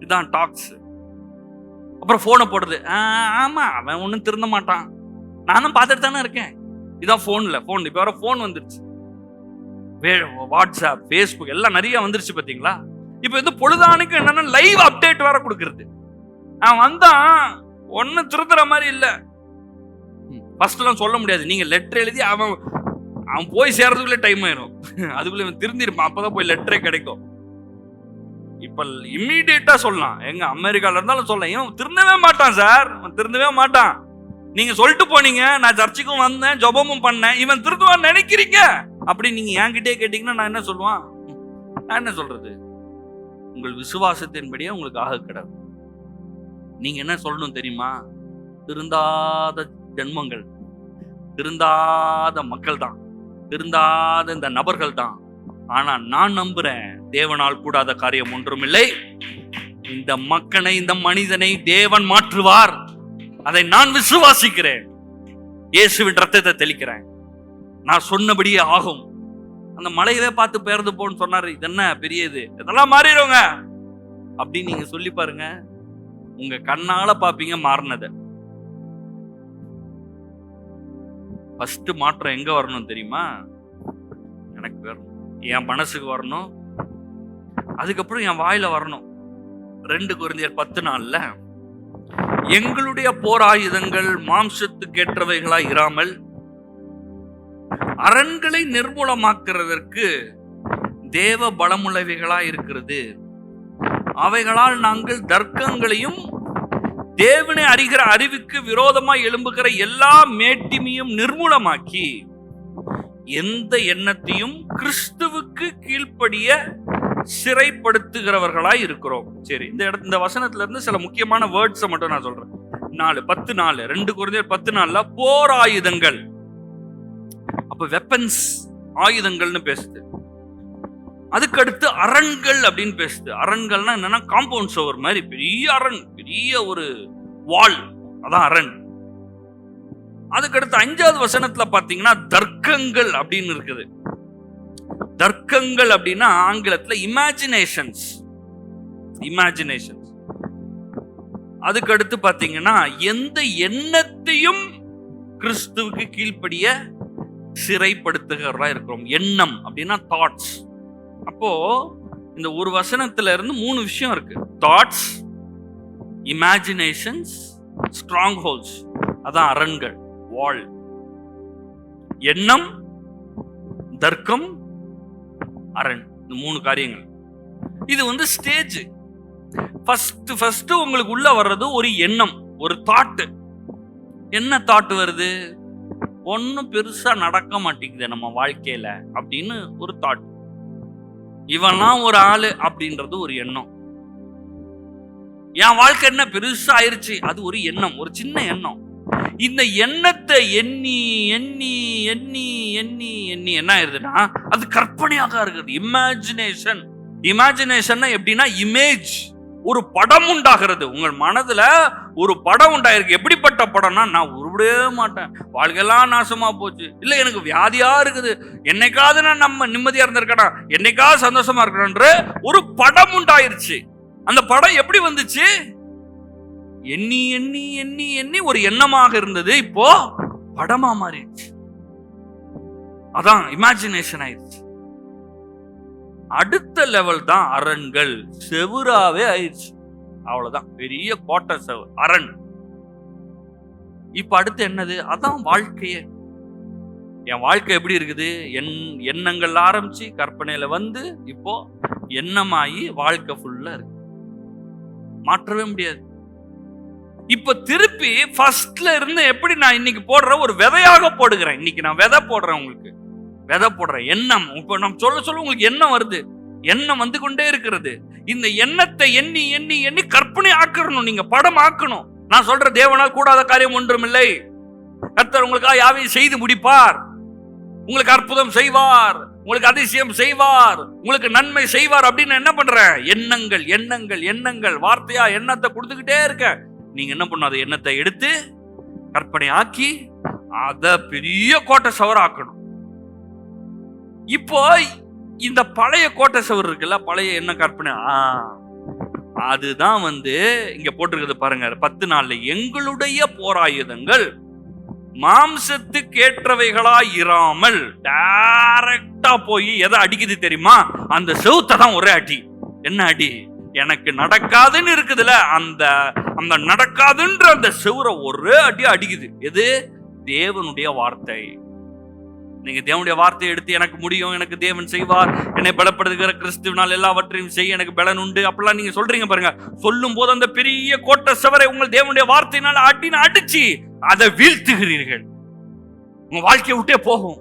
இதான் டாக்ஸ். அப்புறம் போனை போடுறது, ஆமா அவன் ஒன்னும் திருந்த மாட்டான், நானும் பார்த்துட்டு தானே இருக்கேன். இதான் போன்ல போன். இப்ப வர போன் வந்துருச்சு, வாட்ஸ்அப், பேஸ்புக் எல்லாம் நிறைய வந்துருச்சு பாத்தீங்களா. இப்ப பொழுதானுக்கு என்னன்னா லைவ் அப்டேட் வேற கொடுக்கறது. அவன் வந்தான் ஒன்னும் திருத்துற மாதிரி இல்ல. ஃபர்ஸ்ட் எல்லாம் சொல்ல முடியாது. நீங்க லெட்டர் எழுதி அவன் போய் சேர்றதுக்குள்ள டைம் ஆயிரும். அதுக்குள்ள திருந்திருப்பான், அப்பதான் போய் லெட்டரே கிடைக்கும். இப்ப இம்மீடியட்டா சொல்லலாம். எங்க அமெரிக்கால இருந்தாலும் சொல்லலாம், இவன் திருந்தவே மாட்டான் சார், அவன் திருந்தவே மாட்டான். நீங்க சொல்லிட்டு போனீங்க, நான் சர்ச்சுக்கும் வந்தேன், ஜெபமும் பண்ணேன், இவன் திருந்துவான்னு நினைக்கிறீங்க அப்படி நீங்க என்கிட்டே கேட்டீங்கன்னா நான் என்ன சொல்லுவான்? நான் என்ன சொல்றது? உங்கள் விசுவாசத்தின்படியே உங்களுக்கு ஆக கிடக்கு. நீங்க என்ன சொல்லணும் தெரியுமா? திருந்தாத ஜென்மங்கள், திருந்தாத மக்கள் தான், திருந்தாத இந்த நபர்கள் தான். ஆனா நான் நம்புறேன், தேவனால் கூடாத காரியம் ஒன்றுமில்லை. இந்த மக்களை, இந்த மனிதனை தேவன் மாற்றுவார். அதை நான் விசுவாசிக்கிறேன். இயேசுவின் ரத்தத்தை தெளிக்கிறேன். நான் சொன்னபடியே ஆகும். அந்த மலையவே பார்த்து பெயர்ந்து போன்னு சொன்னாரு. இது என்ன பெரியது, இதெல்லாம் மாறிடுங்க அப்படின்னு நீங்க சொல்லி பாருங்க. உங்க கண்ணால பாப்பீங்க மாறினத. ஃபர்ஸ்ட் மாற்றம் எங்க வரணும் தெரியுமா? எனக்கு வரணும், என் மனசுக்கு வரணும், அதுக்கப்புறம் என் வாயில வரணும். 2 கொரிந்தியர் 10:4 எங்களுடைய போர் ஆயுதங்கள் மாம்சத்துக்கேற்றவைகளாய் இராமல் அரண்களை நிர்மூலமாக்குறதற்கு தேவ பலமுள்ளவைகளாய் இருக்கிறது. அவைகளால் நாங்கள் தர்க்கங்களையும் தேவனை அறிகிற அறிவுக்கு விரோதமாய் எழும்புகிற எல்லா மேட்டிமையும் நிர்மூலமாக்கி எந்த எண்ணத்தையும் கிறிஸ்துவுக்கு கீழ்ப்படிய சிறைப்படுத்துகிறவர்களாய் இருக்கிறோம். சரி, இந்த வசனத்துல இருந்து சில முக்கியமான வேர்ட்ஸை மட்டும் நான் சொல்றேன். 10:4 2 கொரிந்தியர் 10:4 போர் ஆயுதங்கள். அப்ப வெப்பன்ஸ், ஆயுதங்கள்னு பேசுது. அதுக்கடுத்து அரண்கள் அப்படின்னு பேசுது. அரண்கள்னா என்னன்னா காம்பவுண்ட் சுவர் மாதிரி பெரிய அரண், பெரிய ஒரு வால், அதான் அரண். அதுக்கடுத்து 5வது வசனத்துல பாத்தீங்கன்னா தர்க்கங்கள் அப்படின்னு இருக்குது. தர்க்கங்கள் அப்படின்னா ஆங்கிலத்துல இமேஜினேஷன்ஸ். அதுக்கடுத்து பாத்தீங்கன்னா எந்த எண்ணத்தையும் கிறிஸ்துவுக்கு கீழ்ப்படிய சிறைப்படுத்துகிறதா இருக்கிறோம். எண்ணம் அப்படின்னா தாட்ஸ். அப்போ இந்த ஒரு வசனத்துல இருந்து 3 விஷயம் இருக்கு. தாட்ஸ், இமேஜினேஷன்ஸ், ஸ்ட்ராங் ஹோல்ஸ், அதான் அரண்கள், வால். எண்ணம், தர்க்கம், அரண், இந்த 3 காரியங்கள். இது ஸ்டேஜ். ஃபர்ஸ்ட் உங்களுக்கு உள்ள வர்றது ஒரு எண்ணம், ஒரு தாட். என்ன தாட் வருது? ஒன்னும் பெருசா நடக்க மாட்டேங்குது நம்ம வாழ்க்கையில அப்படின்னு ஒரு தாட். இவன்லாம் ஒரு ஆளு அப்படின்றது ஒரு எண்ணம். என் வாழ்க்கை என்ன பெருசா ஆயிருச்சு, அது ஒரு எண்ணம், ஒரு சின்ன எண்ணம். இந்த எண்ணத்தை எண்ணி எண்ணி எண்ணி எண்ணி எண்ணி என்ன ஆயிருதுன்னா அது கற்பனையாக இருக்குது. இமேஜினேஷன். இமேஜினேஷன் எப்படின்னா இமேஜ், ஒரு படம் உண்டாகிறது. உங்கள் மனதுல ஒரு படம் உண்டாயிருக்கு. எப்படிப்பட்ட படம்னா, நான் உருவிடவே மாட்டேன், வாழ்க்கையெல்லாம் நாசமா போச்சு, இல்ல எனக்கு வியாதியா இருக்குது, என்னைக்காவது நான் நம்ம நிம்மதியா இருந்திருக்கேன், என்னைக்காவது சந்தோஷமா இருக்கணும்ன்ற ஒரு படம் உண்டாயிருச்சு. அந்த படம் எப்படி வந்துச்சு? எண்ணி எண்ணி எண்ணி எண்ணி ஒரு எண்ணமாக இருந்தது, இப்போ படமா மாறிடுச்சு. அதான் இமேஜினேஷன் ஆயிடுச்சு. அடுத்த லெவல் தான் அரண்கள், செவுராவே ஆயிடுச்சு. அவ்வளவுதான், பெரிய கோட்டை செவு அரண். இப்ப அடுத்து என்னது? அதான் வாழ்க்கையே. என் வாழ்க்கை எப்படி இருக்குது? எண்ணங்கள் ஆரம்பிச்சு கற்பனையில வந்து இப்போ எண்ணமாயி வாழ்க்கை ஃபுல்லா இருக்கு, மாற்றவே முடியாது. இப்ப திருப்பி ஃபர்ஸ்ட்ல இருந்து எப்படி நான் இன்னைக்கு போடுற ஒரு விதையாக போடுகிறேன். இன்னைக்கு நான் விதை போடுறேன், உங்களுக்கு விதை போடுறேன். எண்ணம் இப்ப நம்ம சொல்ல சொல்ல உங்களுக்கு எண்ணம் வருது, எண்ணம் வந்து கொண்டே இருக்கிறது. இந்த எண்ணத்தை எண்ணி எண்ணி எண்ணி கற்பனை ஆக்கணும், நீங்க படம் ஆக்கணும். நான் சொல்ற தேவனால் கூடாத காரியம் ஒன்றும் இல்லை. கர்த்தர் உங்களுக்காக யாவையும் செய்து முடிப்பார், உங்களுக்கு அற்புதம் செய்வார், உங்களுக்கு அதிசயம் செய்வார், உங்களுக்கு நன்மை செய்வார் அப்படின்னு என்ன பண்றேன்? எண்ணங்கள் எண்ணங்கள் எண்ணங்கள், வார்த்தையா எண்ணத்தை கொடுத்துக்கிட்டே இருக்க. நீங்க என்ன பண்ண? அதை எண்ணத்தை எடுத்து கற்பனை ஆக்கி அத பெரிய கோட்டை சவர் ஆக்கணும். இப்போ இந்த பழைய கோட்டை சவர் இருக்குல்ல, பழைய என்ன கற்பனை, அதுதான் வந்து இங்க போட்டிருக்கிறது பாருங்க. 10 நாள்ல எங்களுடைய போராயுதங்கள் மாம்சத்துக்கு ஏற்றவைகளா இராமல் டைரக்டா போய் எதை அடிக்குது தெரியுமா? அந்த செவுத்தை தான் ஒரே அடி. என்ன அடி? எனக்கு நடக்காதுன்னு இருக்குதுல, அந்த அந்த நடக்காதுன்ற அந்த செவுரை ஒரே அடி அடிக்குது. எது? தேவனுடைய வார்த்தை. நீங்க தேவனுடைய வார்த்தையை எடுத்து எனக்கு முடியும், எனக்கு தேவன் செய்வார், என்னை பலப்படுத்துகிற கிறிஸ்துவினால் எல்லாவற்றையும் செய்ய எனக்கு பலன் உண்டு அப்படிலாம் நீங்க சொல்றீங்க பாருங்க. சொல்லும் போது அந்த பெரிய கோட்டை செவரை உங்கள் தேவனுடைய வார்த்தையினால் அடிச்சு அதை வீழ்த்துகிறீர்கள். உங்க வாழ்க்கையை விட்டே போகும்.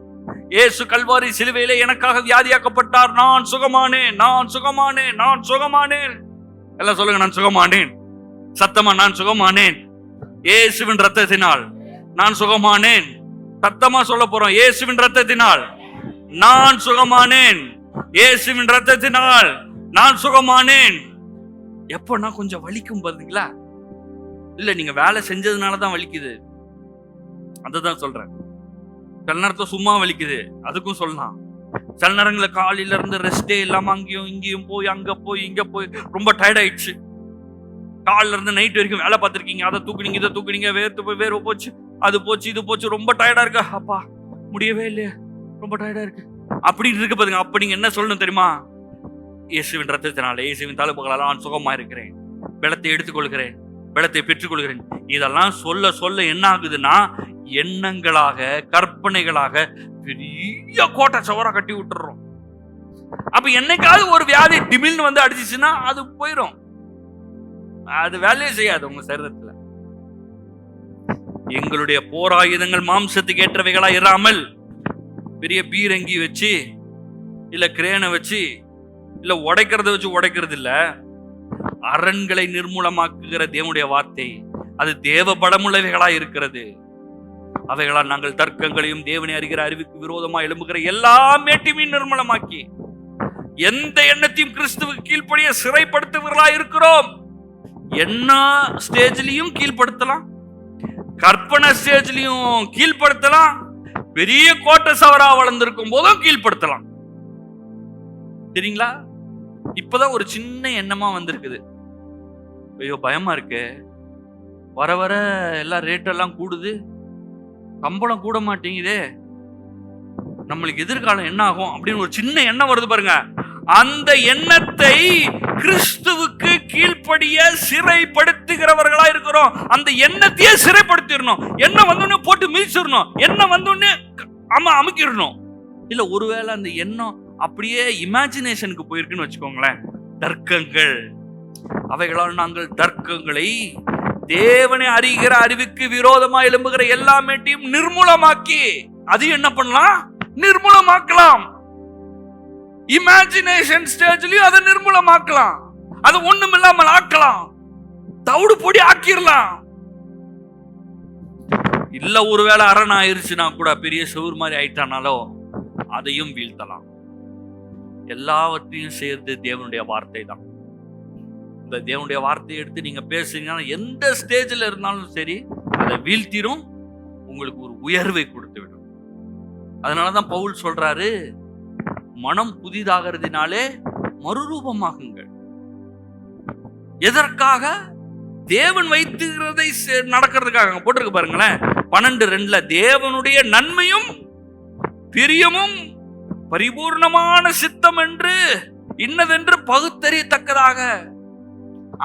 இயேசு கல்வாரி சிலுவையிலே எனக்காக வியாதியாக்கப்பட்டார், நான் சுகமானேன், நான் சுகமானேன், நான் சுகமானேன். எல்லாம் சொல்லுங்க, நான் சுகமானேன். சத்தமா, நான் சுகமானேன் இயேசுவின் ரத்தத்தினால். நான் சுகமானேன். சத்தமா சொல்ல போறோம், இயேசுவின் ரத்தத்தினால் நான் சுகமானேன், இயேசுவின் ரத்தத்தினால் நான் சுகமானேன். எப்பன்னா கொஞ்சம் வலிக்கும் பாத்தீங்களா? இல்ல நீங்க வேலை செஞ்சதுனாலதான் வலிக்குது, அதுதான் சொல்றேன். சில நேரத்துல சும்மா வலிக்குது, அதுக்கும் சொல்லலாம். சில நேரங்களில் காலையில இருந்து ரெஸ்டே இல்லாம அங்கேயும் இங்கேயும் போய் அங்க போய் இங்க போய் ரொம்ப டயர்ட் ஆயிடுச்சு. காலில இருந்து நைட் வரைக்கும் வேலை பார்த்திருக்கீங்க, அதை தூக்குனீங்க இதை தூக்குனீங்க, வேர்த்து போய் வேர்வை போச்சு, அது போச்சு இது போச்சு, ரொம்ப டயர்டா இருக்கா, அப்பா முடியவே இல்லையா, ரொம்ப டயர்டா இருக்கு அப்படின்னு இருக்கு பாருங்க. அப்ப நீங்க என்ன சொல்லணும் தெரியுமா? இயேசுவின் ரத்தத்தினால, இயேசுவின் தழும்புகளால் நான் சுகமா இருக்கிறேன், பலத்தை எடுத்துக்கொள்கிறேன், பலத்தை பெற்றுக்கொள்கிறேன். இதெல்லாம் சொல்ல சொல்ல என்ன ஆகுதுன்னா, எண்ணங்களாக கற்பனைகளாக பெரிய கோட்டை சவரா கட்டி விட்டுறோம். அப்ப என்னைக்காவது ஒரு வியாதி டிமில்னு வந்து அடிச்சுச்சுன்னா அது போயிடும், அது வேலையே செய்யாது உங்க சரீரத்துல. எங்களுடைய போராயுதங்கள் மாம்சத்துக்கு ஏற்றவைகளா இராமல் பெரிய பீரங்கி வச்சு இல்ல கிரேனை வச்சு இல்ல உடைக்கிறத வச்சு உடைக்கிறது இல்ல, அரண்களை நிர்மூலமாக்குகிற தேவனுடைய வார்த்தை அது தேவ பலமுள்ளவைகளா இருக்கிறது. அவைகளால் நாங்கள் தர்க்கங்களையும் தேவனை அறிகிற அறிவுக்கு விரோதமா எழும்புகிற எல்லா மேட்டியுமே நிர்மூலமாக்கி எந்த எண்ணத்தையும் கிறிஸ்துவுக்கு கீழ்ப்படிய சிறைப்படுத்துவர்களா இருக்கிறோம். என்ன ஸ்டேஜ்லயும் கீழ்படுத்தலாம், கற்பனை ஸ்டேஜ்லயும் கீழ்படுத்தலாம், பெரிய கோட்டை சவரா வளர்ந்திருக்கும் போதும் கீழ்படுத்தலாம். சரிங்களா? இப்பதான் ஒரு சின்ன எண்ணமா வந்திருக்குது, ஐயோ பயமா இருக்கு, வர வர எல்லாம் ரேட்டெல்லாம் கூடுது, சம்பளம் கூட மாட்டேங்குதே, நம்மளுக்கு எதிர்காலம் என்ன ஆகும் அப்படின்னு ஒரு சின்ன எண்ணம் வருது பாருங்க. அந்த எண்ணத்தை கிறிஸ்துவுக்கு கீழ்ப்படிய சிறைப்படுத்துகிறவர்களா இருக்கிறோம். அந்த எண்ணத்தையே சிறைப்படுத்திடணும். எண்ணம் வந்தோடனே போட்டு மிதிச்சிடணும், எண்ணம் வந்தோடனே அமுக்கிடணும். இல்ல ஒருவேளை அந்த எண்ணம் அப்படியே இமேஜினேஷனுக்கு போயிருக்குன்னு வச்சுக்கோங்களேன், தர்க்கங்கள், அவைகளால் நாங்கள் தர்க்கங்களை தேவனை அறிகிற அறிவுக்கு விரோதமா எழும்புகிற எல்லா மேட்டையும் நிர்மூலமாக்கி அது என்ன பண்ணலாம்? நிர்மூலமாக்கலாம். இமேஜினேஷன் ஸ்டேஜ்லயும் அதை நிர்மூலமாக்கலாம், அது ஒண்ணும் இல்லாமல் ஆக்கலாம், தவிடு பொடி ஆக்கிரலாம். இல்ல ஒருவேளை அரண் ஆயிருச்சுன்னா கூட, பெரிய செவுர் மாதிரி ஆயிட்டானாலோ அதையும் வீழ்த்தலாம். எல்லாவற்றையும் சேர்ந்து தேவனுடைய வார்த்தை தான். இந்த தேவனுடைய வார்த்தையை எடுத்து நீங்க பேசுறீங்கன்னா எந்த ஸ்டேஜ்ல இருந்தாலும் சரி, அதை வீழ்த்திரும், உங்களுக்கு ஒரு உயர்வை கொடுத்து விடும். அதனாலதான் பவுல் சொல்றாரு, மனம் புதிதாகிறதுனாலே மறுரூபமாகுங்கள். எதற்காக? தேவன் வைத்துகிறதை நடக்கிறதுக்காக. போட்டிருக்கு பாருங்களேன் 12:2, தேவனுடைய நன்மையும் பிரியமும் பரிபூர்ணமான சித்தம் என்று இன்னதென்று பகுத்தறியத்தக்கதாக.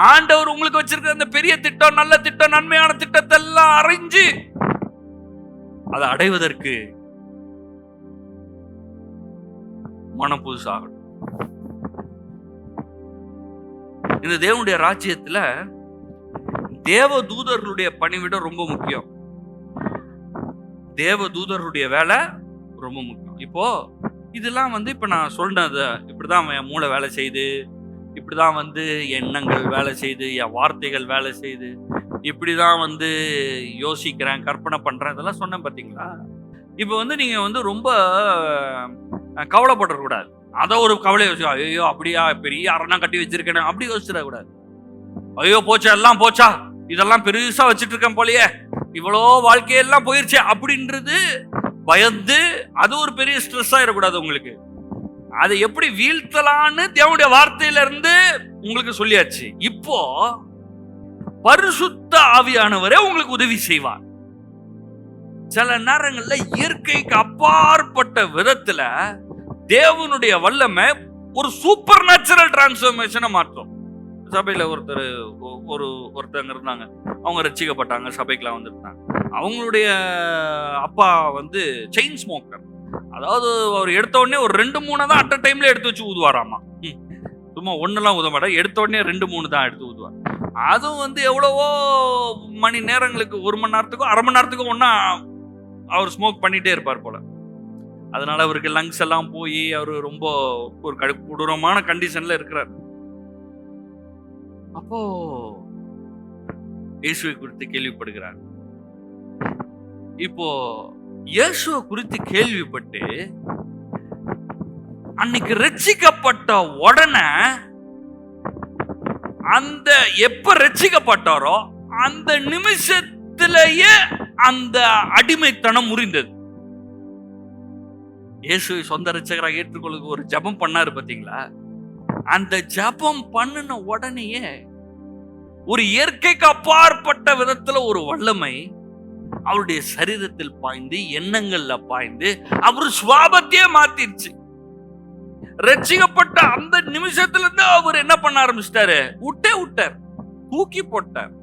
ஆண்டவர் உங்களுக்கு வச்சிருக்கிற அந்த பெரிய திட்டம், நல்ல திட்டம், நன்மையான திட்டத்தை எல்லாம் அறிஞ்சு அதை அடைவதற்கு மனம் புதுசாகணும். இந்த தேவனுடைய ராஜ்யத்துல தேவ தூதர்களுடைய பணிவிட ரொம்ப முக்கியம். தேவ தூதர்களுடைய வேலை ரொம்ப முக்கியம். இப்போ இதெல்லாம் இப்ப நான் சொன்னது, இப்படிதான் என் மூளை வேலை செய்யுது, இப்படிதான் எண்ணங்கள் வேலை செய்யுது, என் வார்த்தைகள் வேலை செய்யுது, இப்படிதான் யோசிக்கிறேன், கற்பனை பண்றேன், இதெல்லாம் சொன்னேன் பாத்தீங்களா? இப்ப நீங்க ரொம்ப கவலைப்பட கூடாது. அத ஒரு கவலை யோசிச்சு, ஐயோ அப்படியா பெரிய அரணா கட்டி வச்சிருக்கேன் அப்படி யோசிச்சிட கூடாது. ஐயோ போச்சா, எல்லாம் போச்சா, இதெல்லாம் பெருசா வச்சிட்டு இருக்கேன் போலயே, இவ்வளோ வாழ்க்கையெல்லாம் போயிருச்சு அப்படின்றது பயந்து அது ஒரு பெரிய ஸ்ட்ரெஸ் ஆயிடக்கூடாது உங்களுக்கு. அதை எப்படி வீழ்த்தலான்னு தேவனுடைய வார்த்தையில இருந்து உங்களுக்கு சொல்லியாச்சு. இப்போ பரிசுத்த ஆவியானவரே உங்களுக்கு உதவி செய்வார். சில நேரங்கள்ல இயற்கைக்கு அப்பாற்பட்ட விதத்துல தேவனுடைய வல்லமை ஒரு சூப்பர் நேச்சுரல் டிரான்ஸ்ஃபர்மேஷனை மாற்றும். சபையில ஒருத்தங்க இருந்தாங்க, அவங்க ரட்சிக்கப்பட்டாங்க, சபைக்குலாம் வந்திருந்தாங்க. அவங்களுடைய அப்பா செயின் ஸ்மோக்கர். அதாவது அவர் எடுத்த உடனே ஒரு 2-3 தான் அட் அ டைம்ல எடுத்து வச்சு ஊதுவாராமா. சும்மா ஒன்னெல்லாம் ஊத மாட்டார், எடுத்த உடனே 2-3 தான் எடுத்து ஊதுவார். அதுவும் எவ்வளவோ மணி நேரங்களுக்கு, 1 மணி நேரத்துக்கும் 1/2 மணி நேரத்துக்கும் ஒன்னா அவர் ஸ்மோக் பண்ணிட்டே இருப்பார் போல. அதனால அவருக்கு லங்ஸ் எல்லாம் போய் அவர் ரொம்ப ஒரு கொடூரமான கண்டிஷன்ல இருக்கிறார். அப்போ இயேசுவை குறித்து கேள்விப்படுகிறார். இப்போ இயேசுவை குறித்து கேள்விப்பட்டு அன்னைக்கு ரட்சிக்கப்பட்ட உடனே அந்த எப்ப ரட்சிக்கப்பட்டாரோ அந்த நிமிஷத்திலேயே அந்த அடிமைத்தனம் முறிந்தது. இயேசுவை சொந்த ரட்சகராக ஏற்றுக்கொள்ள ஒரு ஜபம் பண்ணாரு பாத்தீங்களா? அந்த ஜபம் பண்ணின உடனேயே ஒரு இயற்கைக்கு அப்பாற்பட்ட விதத்துல ஒரு வல்லமை அவருடைய சரீரத்தில் பாய்ந்து, எண்ணங்கள்ல பாய்ந்து, அவரு சுவாபத்தையே மாத்திருச்சு. ரட்சிக்கப்பட்ட அந்த நிமிஷத்துல இருந்து அவர் என்ன பண்ண ஆரம்பிச்சிட்டாரு? விட்டார், தூக்கி போட்டார்.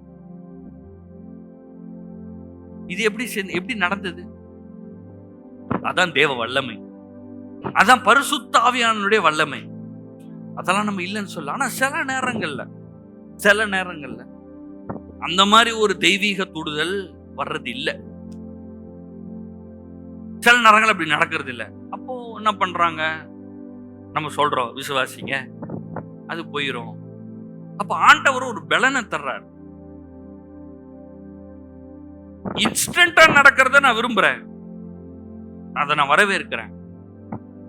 இது எப்படி நடந்தது? அதான் தேவ வல்லமை, அதான் பரிசுத்த ஆவியானவருடைய வல்லமை. அதெல்லாம் நம்ம இல்லைன்னு சொல்ல. ஆனா சில நேரங்கள்ல அந்த மாதிரி ஒரு தெய்வீக தொடுதல் வர்றது இல்லை. சில நேரங்கள் அப்படி நடக்கிறது இல்லை. அப்போ என்ன பண்றாங்க? நம்ம சொல்றோம் விசுவாசிங்க, அது போயிரும். அப்ப ஆண்டவர் ஒரு பலனை தர்றார். இன்ஸ்டன்டா நடக்கிறத நான் விரும்புறேன், அதை நான் வரவேற்கிறேன்.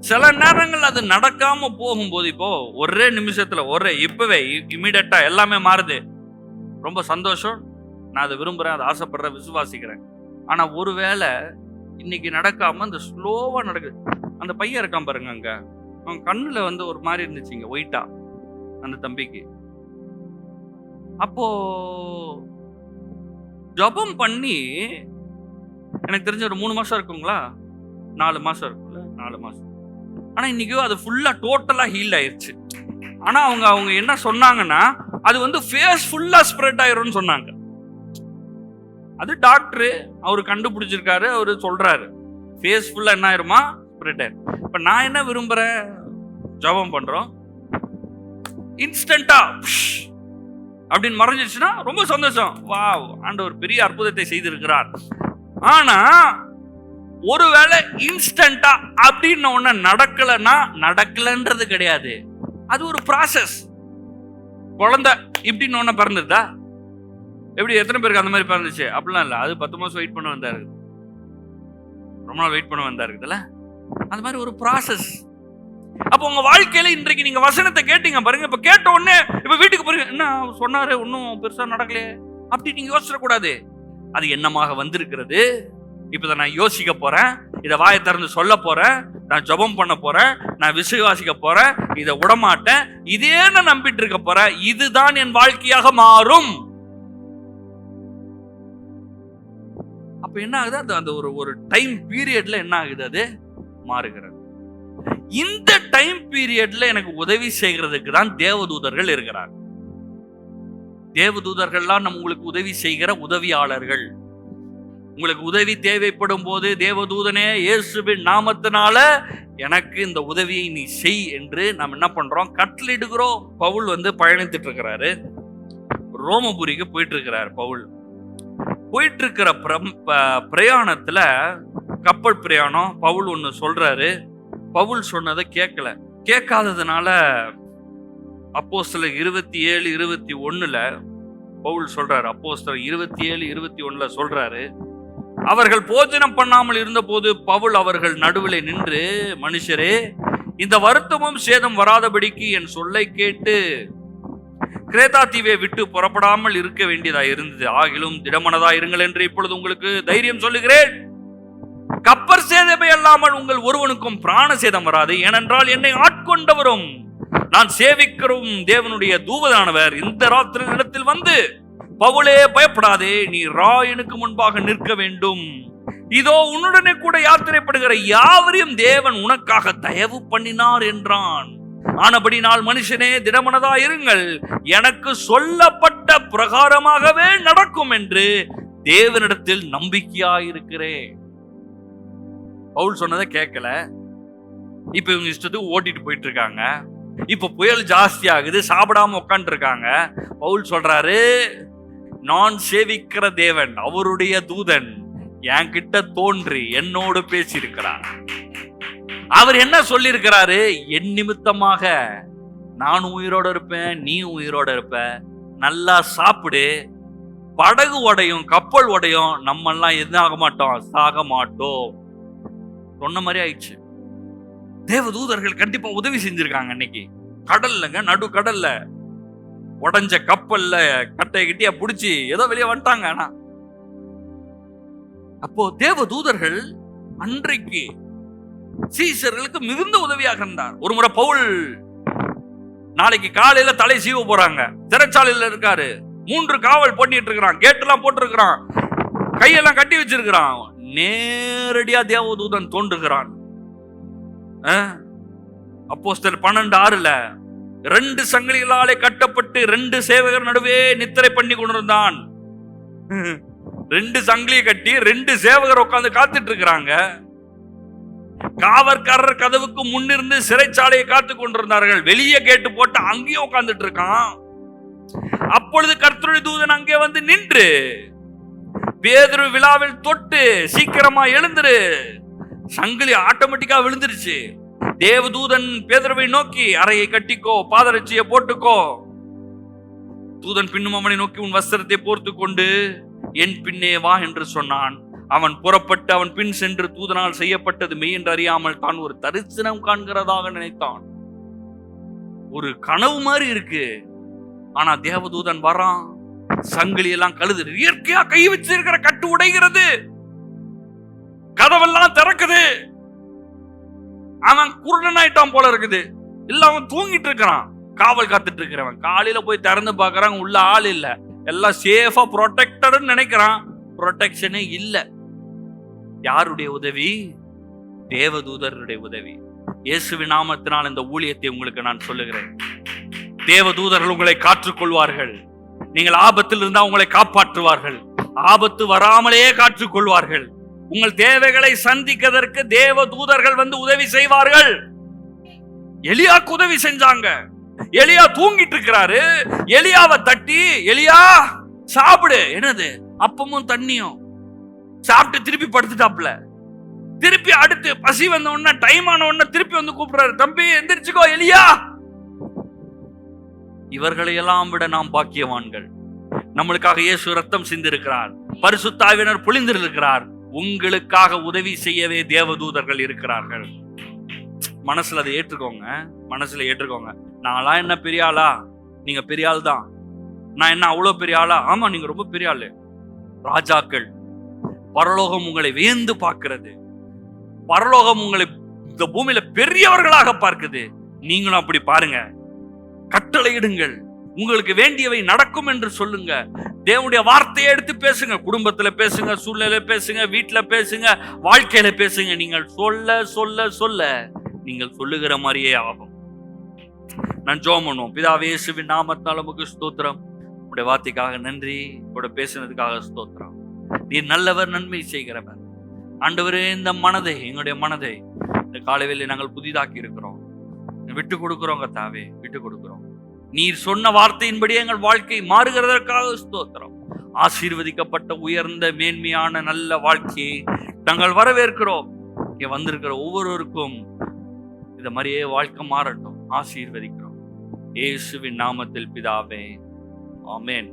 சில நேரங்கள் அது நடக்காம போகும்போது, இப்போ ஒரே நிமிஷத்துல இப்பவே இமிடியட்டா எல்லாமே மாறுது, ரொம்ப சந்தோஷம், நான் அதை விரும்புறேன், அதை ஆசைப்படுறேன், விசுவாசிக்கிறேன். ஆனா ஒருவேளை இன்னைக்கு நடக்காம அந்த ஸ்லோவா நடக்குது. அந்த பையன் இருக்கான் பாருங்க, அங்க அவன் கண்ணுல ஒரு மாதிரி இருந்துச்சுங்க, ஒயிட்டா, அந்த தம்பிக்கு. அப்போ ஜபம் பண்ணி எனக்கு தெரிஞ்ச ஒரு 3 மாசம் இருக்குங்களா, 4 மாசம் இருக்குல்ல, 4 மாசம். ஆனா இன்னைக்கு அது ஃபுல்லா டோட்டலா ஹீல் ஆயிருச்சு. ஆனா அவங்க என்ன சொன்னாங்கன்னா, அது ஃபேஸ் ஃபுல்லா ஸ்ப்ரெட் ஆயிரும்னு சொன்னாங்க. அது டாக்டர் அவரு கண்டுபிடிச்சிருக்காரு, அவரு சொல்றாரு ஃபேஸ் ஃபுல்லா என்ன ஆயிருமா, ஸ்ப்ரெட் ஆயிரும். இப்ப நான் என்ன விரும்புறேன்? ஜபம் பண்றோம், இன்ஸ்டன்டா அப்படின்னு மறைஞ்சிருச்சுன்னா ரொம்ப சந்தோஷம், வாவ், ஆண்டவர் பெரிய அற்புதத்தை செய்திருக்கிறார். ஆனா ஒருவேளை இன்ஸ்டன்டா அப்படின்னு ஒண்ணு நடக்கலன்றது கிடையாது, அது ஒரு ப்ராசஸ். குழந்தை இப்படின்னு ஒண்ணு பிறந்ததா, எப்படி எத்தனை பேருக்கு அந்த மாதிரி பிறந்துச்சு? அப்படிலாம் இல்ல. அது 10 மாசம் வெயிட் பண்ண வந்தாரு. ரொம்ப நாள் வெயிட் பண்ண வந்தாரு இருக்குதுல்ல. அந்த மாதிரி ஒரு ப்ராசஸ். அப்போ உங்க வாழ்க்கையில இன்றைக்கு நீங்க வசனத்தை கேட்டீங்க பாருங்க. இப்ப கேட்ட உடனே இப்ப வீட்டுக்கு போறீங்க, என்ன சொன்னாரு ஒன்னும் பெருசா நடக்கலையே அப்படி நீங்க யோசிச்சிடக்கூடாது. அது என்னமாக வந்திருக்கிறது, இப்ப நான் யோசிக்க போறேன், இதை வாயை திறந்து சொல்ல போறேன், நான் ஜெபம் பண்ண போறேன், நான் விசுவாசிக்க போறேன், இதை விடமாட்டேன், இதே நான் நம்பிட்டு இருக்க போறேன், இதுதான் என் வாழ்க்கையாக மாறும். அப்ப என்ன ஆகுது, அந்த ஒரு டைம் பீரியட்ல என்ன ஆகுது, அது மாறுகிறது. இந்த டைம் பீரியட்ல எனக்கு உதவி செய்கிறதுக்கு தான் தேவதூதர்கள் இருக்கிறார். தேவதூதர்கள்லாம் உங்களுக்கு உதவி செய்கிற உதவியாளர்கள். உங்களுக்கு உதவி தேவைப்படும் போது தேவதூதனே இயேசுவின் நாமத்தினால எனக்கு இந்த உதவியை நீ செய் என்று நாம் என்ன பண்றோம், கட்டளையிடுகிறோம். பவுல் பயணித்துட்டு இருக்கிறாரு, ரோமபுரிக்கு போயிட்டு இருக்கிறார். பவுல் போயிட்டு இருக்கிற பிரயாணத்துல, கப்பல் பிரயாணம், பவுல் ஒன்னு சொல்றாரு. பவுல் சொன்னதை கேட்காததுனால அப்போஸ்தலர் 27:21 பவுல் சொல்றாரு. அப்போஸ்தலர் 27:21 சொல்றாரு, அவர்கள் போஜனம் பண்ணாமல் இருந்த போது பவுல் அவர்கள் நடுவில் நின்று, மனுஷரே, இந்த வருத்தமும் சேதம் வராதபடிக்கு என் சொல்லை கேட்டு கிரேத்தா தீவை விட்டு புறப்படாமல் இருக்க வேண்டியதா இருந்தது. ஆகிலும் திடமனதா இருங்கள் என்று இப்பொழுது உங்களுக்கு தைரியம் சொல்லுகிறேன். கப்பர் சேதமே அல்லாமல் உங்கள் ஒருவனுக்கும் பிராண சேதம் வராது. ஏனென்றால் என்னை ஆட்கொண்டவரும் நான் சேவிக்கிறோம் தேவனுடைய தூதனானவர் இந்த ராத்திரி இடத்தில் வந்து, பவுலே பயப்படாதே, நீ ராயனுக்கு முன்பாக நிற்க வேண்டும். இதோ உன்னுடனே கூட யாத்திரைப்படுகிற யாவரையும் தேவன் உனக்காக தயவு பண்ணினார் என்றான். ஆனபடினால் மனுஷனே, திடமனதா இருங்கள், எனக்கு சொல்லப்பட்ட பிரகாரமாகவே நடக்கும் என்று தேவனிடத்தில் நம்பிக்கையாயிருக்கிறேன். பவுல் சொன்னதை கேட்கல. இப்ப இவங்க இஷ்டத்துக்கு ஓட்டிட்டு போயிட்டு இருக்காங்க. இப்ப புயல் ஜாஸ்தி ஆகுது, சாப்பிடாம உட்காந்து இருக்காங்க. பவுல் சொல்றாரு, நான் சேவிக்கிற தேவன், அவருடைய தூதன் என்கிட்ட தோன்றி என்னோடு பேசி இருக்கிறார். அவர் என்ன சொல்லி இருக்கிறாரு, என் நிமித்தமாக நான் உயிரோட இருப்பேன், நீ உயிரோட இருப்ப, நல்லா சாப்பிடு, படகு உடையும் கப்பல் உடையும், நம்ம எல்லாம் எதுவும் ஆக மாட்டோம், சாக மாட்டோம். சொன்ன மாதிரி ஆயிடுச்சு. தேவதூதர்கள் கண்டிப்பா உதவி செஞ்சிருக்காங்க. அன்னைக்கு கடல்லங்க, நடு கடல்ல உடஞ்ச கப்பல்ல கட்டைய கிட்டியா புடிச்சு ஏதோ வெளியே வந்துட்டாங்க. ஆனா அப்போ தேவதூதர்கள் அன்றைக்கு சீசர்களுக்கு மிகுந்த உதவியாக இருந்தார். ஒரு முறை பவுல் நாளைக்கு காலையில தலை சீவ போறாங்க, சிறைச்சாலையில இருக்காரு, 3 காவல் பண்ணிட்டு இருக்கிறான், கேட் எல்லாம் போட்டு இருக்கிறான், கையெல்லாம் கட்டி வச்சிருக்கிறான். நேரடியா தேவதூதன் தோன்றுகிறான். அப்போஸ்தலர் 12:6 2 சங்கிலிகளாலே கட்டப்பட்டு 2 சேவகர் நடுவே நித்திரை பண்ணி கொண்டிருந்தான். 2 சங்கிலியை கட்டி 2 சேவகர் உட்கார்ந்து காத்துட்டு இருக்கிறாங்க. காவற்காரர் கதவுக்கு முன்னிருந்து சிறைச்சாலையை காத்து கொண்டிருந்தார்கள். வெளியே கேட்டு போட்டு அங்கேயும் உட்கார்ந்துட்டு இருக்கான். அப்பொழுது கர்த்தருடைய தூதன் அங்கே வந்து நின்று, பேதுரு விழாவில் தொட்டு, சீக்கிரமா எழுந்துரு. சங்கிலி ஆட்டோமேட்டிக்கா விழுந்துருச்சு. தேவதூதன் பேதுருவை நோக்கி, அறையை கட்டிக்கோ, பாதரட்சியை போட்டுக்கோ. தூதன் பின்னும் அவனை நோக்கி, உன் வஸ்திரத்தை போர்த்து கொண்டு என் பின்னே வா என்று சொன்னான். அவன் புறப்பட்டு அவன் பின் சென்று தூதனால் செய்யப்பட்டது மெய் என்று அறியாமல் தான் ஒரு தரிசனம் காண்கிறதாக நினைத்தான். ஒரு கனவு மாதிரி இருக்கு. ஆனா தேவதூதன் வரான், சங்கிலி எல்லாம் கழுது, இயற்கையா கை வச்சிருக்கிற கட்டு உடைகிறது, கதவெல்லாம் திறக்குது. அவன் குருடனாயிட்டான் போல இருக்குது. இல்ல அவன் தூங்கிட்டு இருக்கிறான். காவல் காத்துட்டு இருக்கிறவன் காலையில போய் திறந்து பாக்குறான், உள்ள ஆள் இல்ல, எல்லாம் சேஃபா ப்ரொடெக்டட் நினைக்கிறான். ப்ரொடெக்ஷனே இல்ல. யாருடைய உதவி? தேவதூதருடைய உதவி. இயேசுவின் நாமத்தினால் இந்த ஊழியத்தை உங்களுக்கு நான் சொல்லுகிறேன். தேவதூதர்கள் உங்களை காற்றுக்கொள்வார்கள். நீங்கள் ஆபத்தில் இருந்தால் உங்களை காப்பாற்றுவார்கள். ஆபத்து வராமலே காற்றுக்கொள்வார்கள். உங்கள் தேவைகளை சந்திக்கிறதற்கு தேவதூதர்கள் வந்து உதவி செய்வார்கள். எலியாக்கு உதவி செஞ்சாங்க. எலியா தூங்கிட்டு இருக்கிறாரு. எலியாவை தட்டி, எலியா சாப்பிடு, என்னது அப்பமும் தண்ணியும் சாப்பிட்டு திருப்பி படுத்துட்டாப்ல. திருப்பி அடுத்து பசி வந்த உடனே, டைம் ஆன உடனே திருப்பி வந்து கூப்பிடுறாரு, தம்பி எந்திரிச்சுக்கோ எலியா. இவர்களை எல்லாம் விட நாம் பாக்கியவான்கள். நம்மளுக்காக இயேசு ரத்தம் சிந்திருக்கிறார், பரிசுத்த ஆவியானவர் பொழிந்திருக்கிறார். உங்களுக்காக உதவி செய்யவே தேவதூதர்கள் இருக்கிறார்கள். மனசுல அதை ஏற்றுக்கோங்க, மனசுல ஏற்றுக்கோங்க. நான்லாம் என்ன பெரிய ஆளா? நீங்க பெரிய ஆள் தான். நான் என்ன அவ்வளவு பெரிய ஆளா? ஆமா, நீங்க ரொம்ப பெரிய ஆளு. ராஜாக்கள், பரலோகம் உங்களை வியந்து பார்க்கிறது. பரலோகம் உங்களை இந்த பூமியில பெரியவர்களாக பார்க்குது. நீங்களும் அப்படி பாருங்க. கட்டளையிடுங்கள், உங்களுக்கு வேண்டியவை நடக்கும் என்று சொல்லுங்க. தேவனுடைய வார்த்தையை எடுத்து பேசுங்க. குடும்பத்துல பேசுங்க, சூழ்நிலை பேசுங்க, வீட்டுல பேசுங்க, வாழ்க்கையில பேசுங்க. நீங்கள் சொல்ல சொல்ல சொல்ல நீங்கள் சொல்லுகிற மாதிரியே ஆகும். நான் ஜெபம் பண்ணுவோம். பிதாவே, இயேசுவின் நாமத்தால் உமக்கு ஸ்தோத்திரம். உடைய வார்த்தைக்காக நன்றி. கூட பேசினதுக்காக ஸ்தோத்திரம். நீர் நல்லவர், நன்மை செய்கிறவர். ஆண்டவரே, இந்த மனதை, எங்களுடைய மனதை இந்த காலையில நாங்கள் புதிதாக்கி இருக்கிறோம். விட்டு கொடுக்கிறோம் கர்த்தாவே, விட்டு கொடுக்கிறோம். நீர் சொன்ன வார்த்தையின்படி எங்கள் வாழ்க்கை மாறுகிறதற்காக ஸ்தோத்திரம். ஆசீர்வதிக்கப்பட்ட உயர்ந்த மேன்மையான நல்ல வாழ்க்கையை நாங்கள் வரவேற்கிறோம். இங்க வந்திருக்கிற ஒவ்வொருவருக்கும் இந்த மாதிரியே வாழ்க்கை மாறட்டும். ஆசீர்வதிக்கிறோம் இயேசுவின் நாமத்தில் பிதாவே, ஆமென்.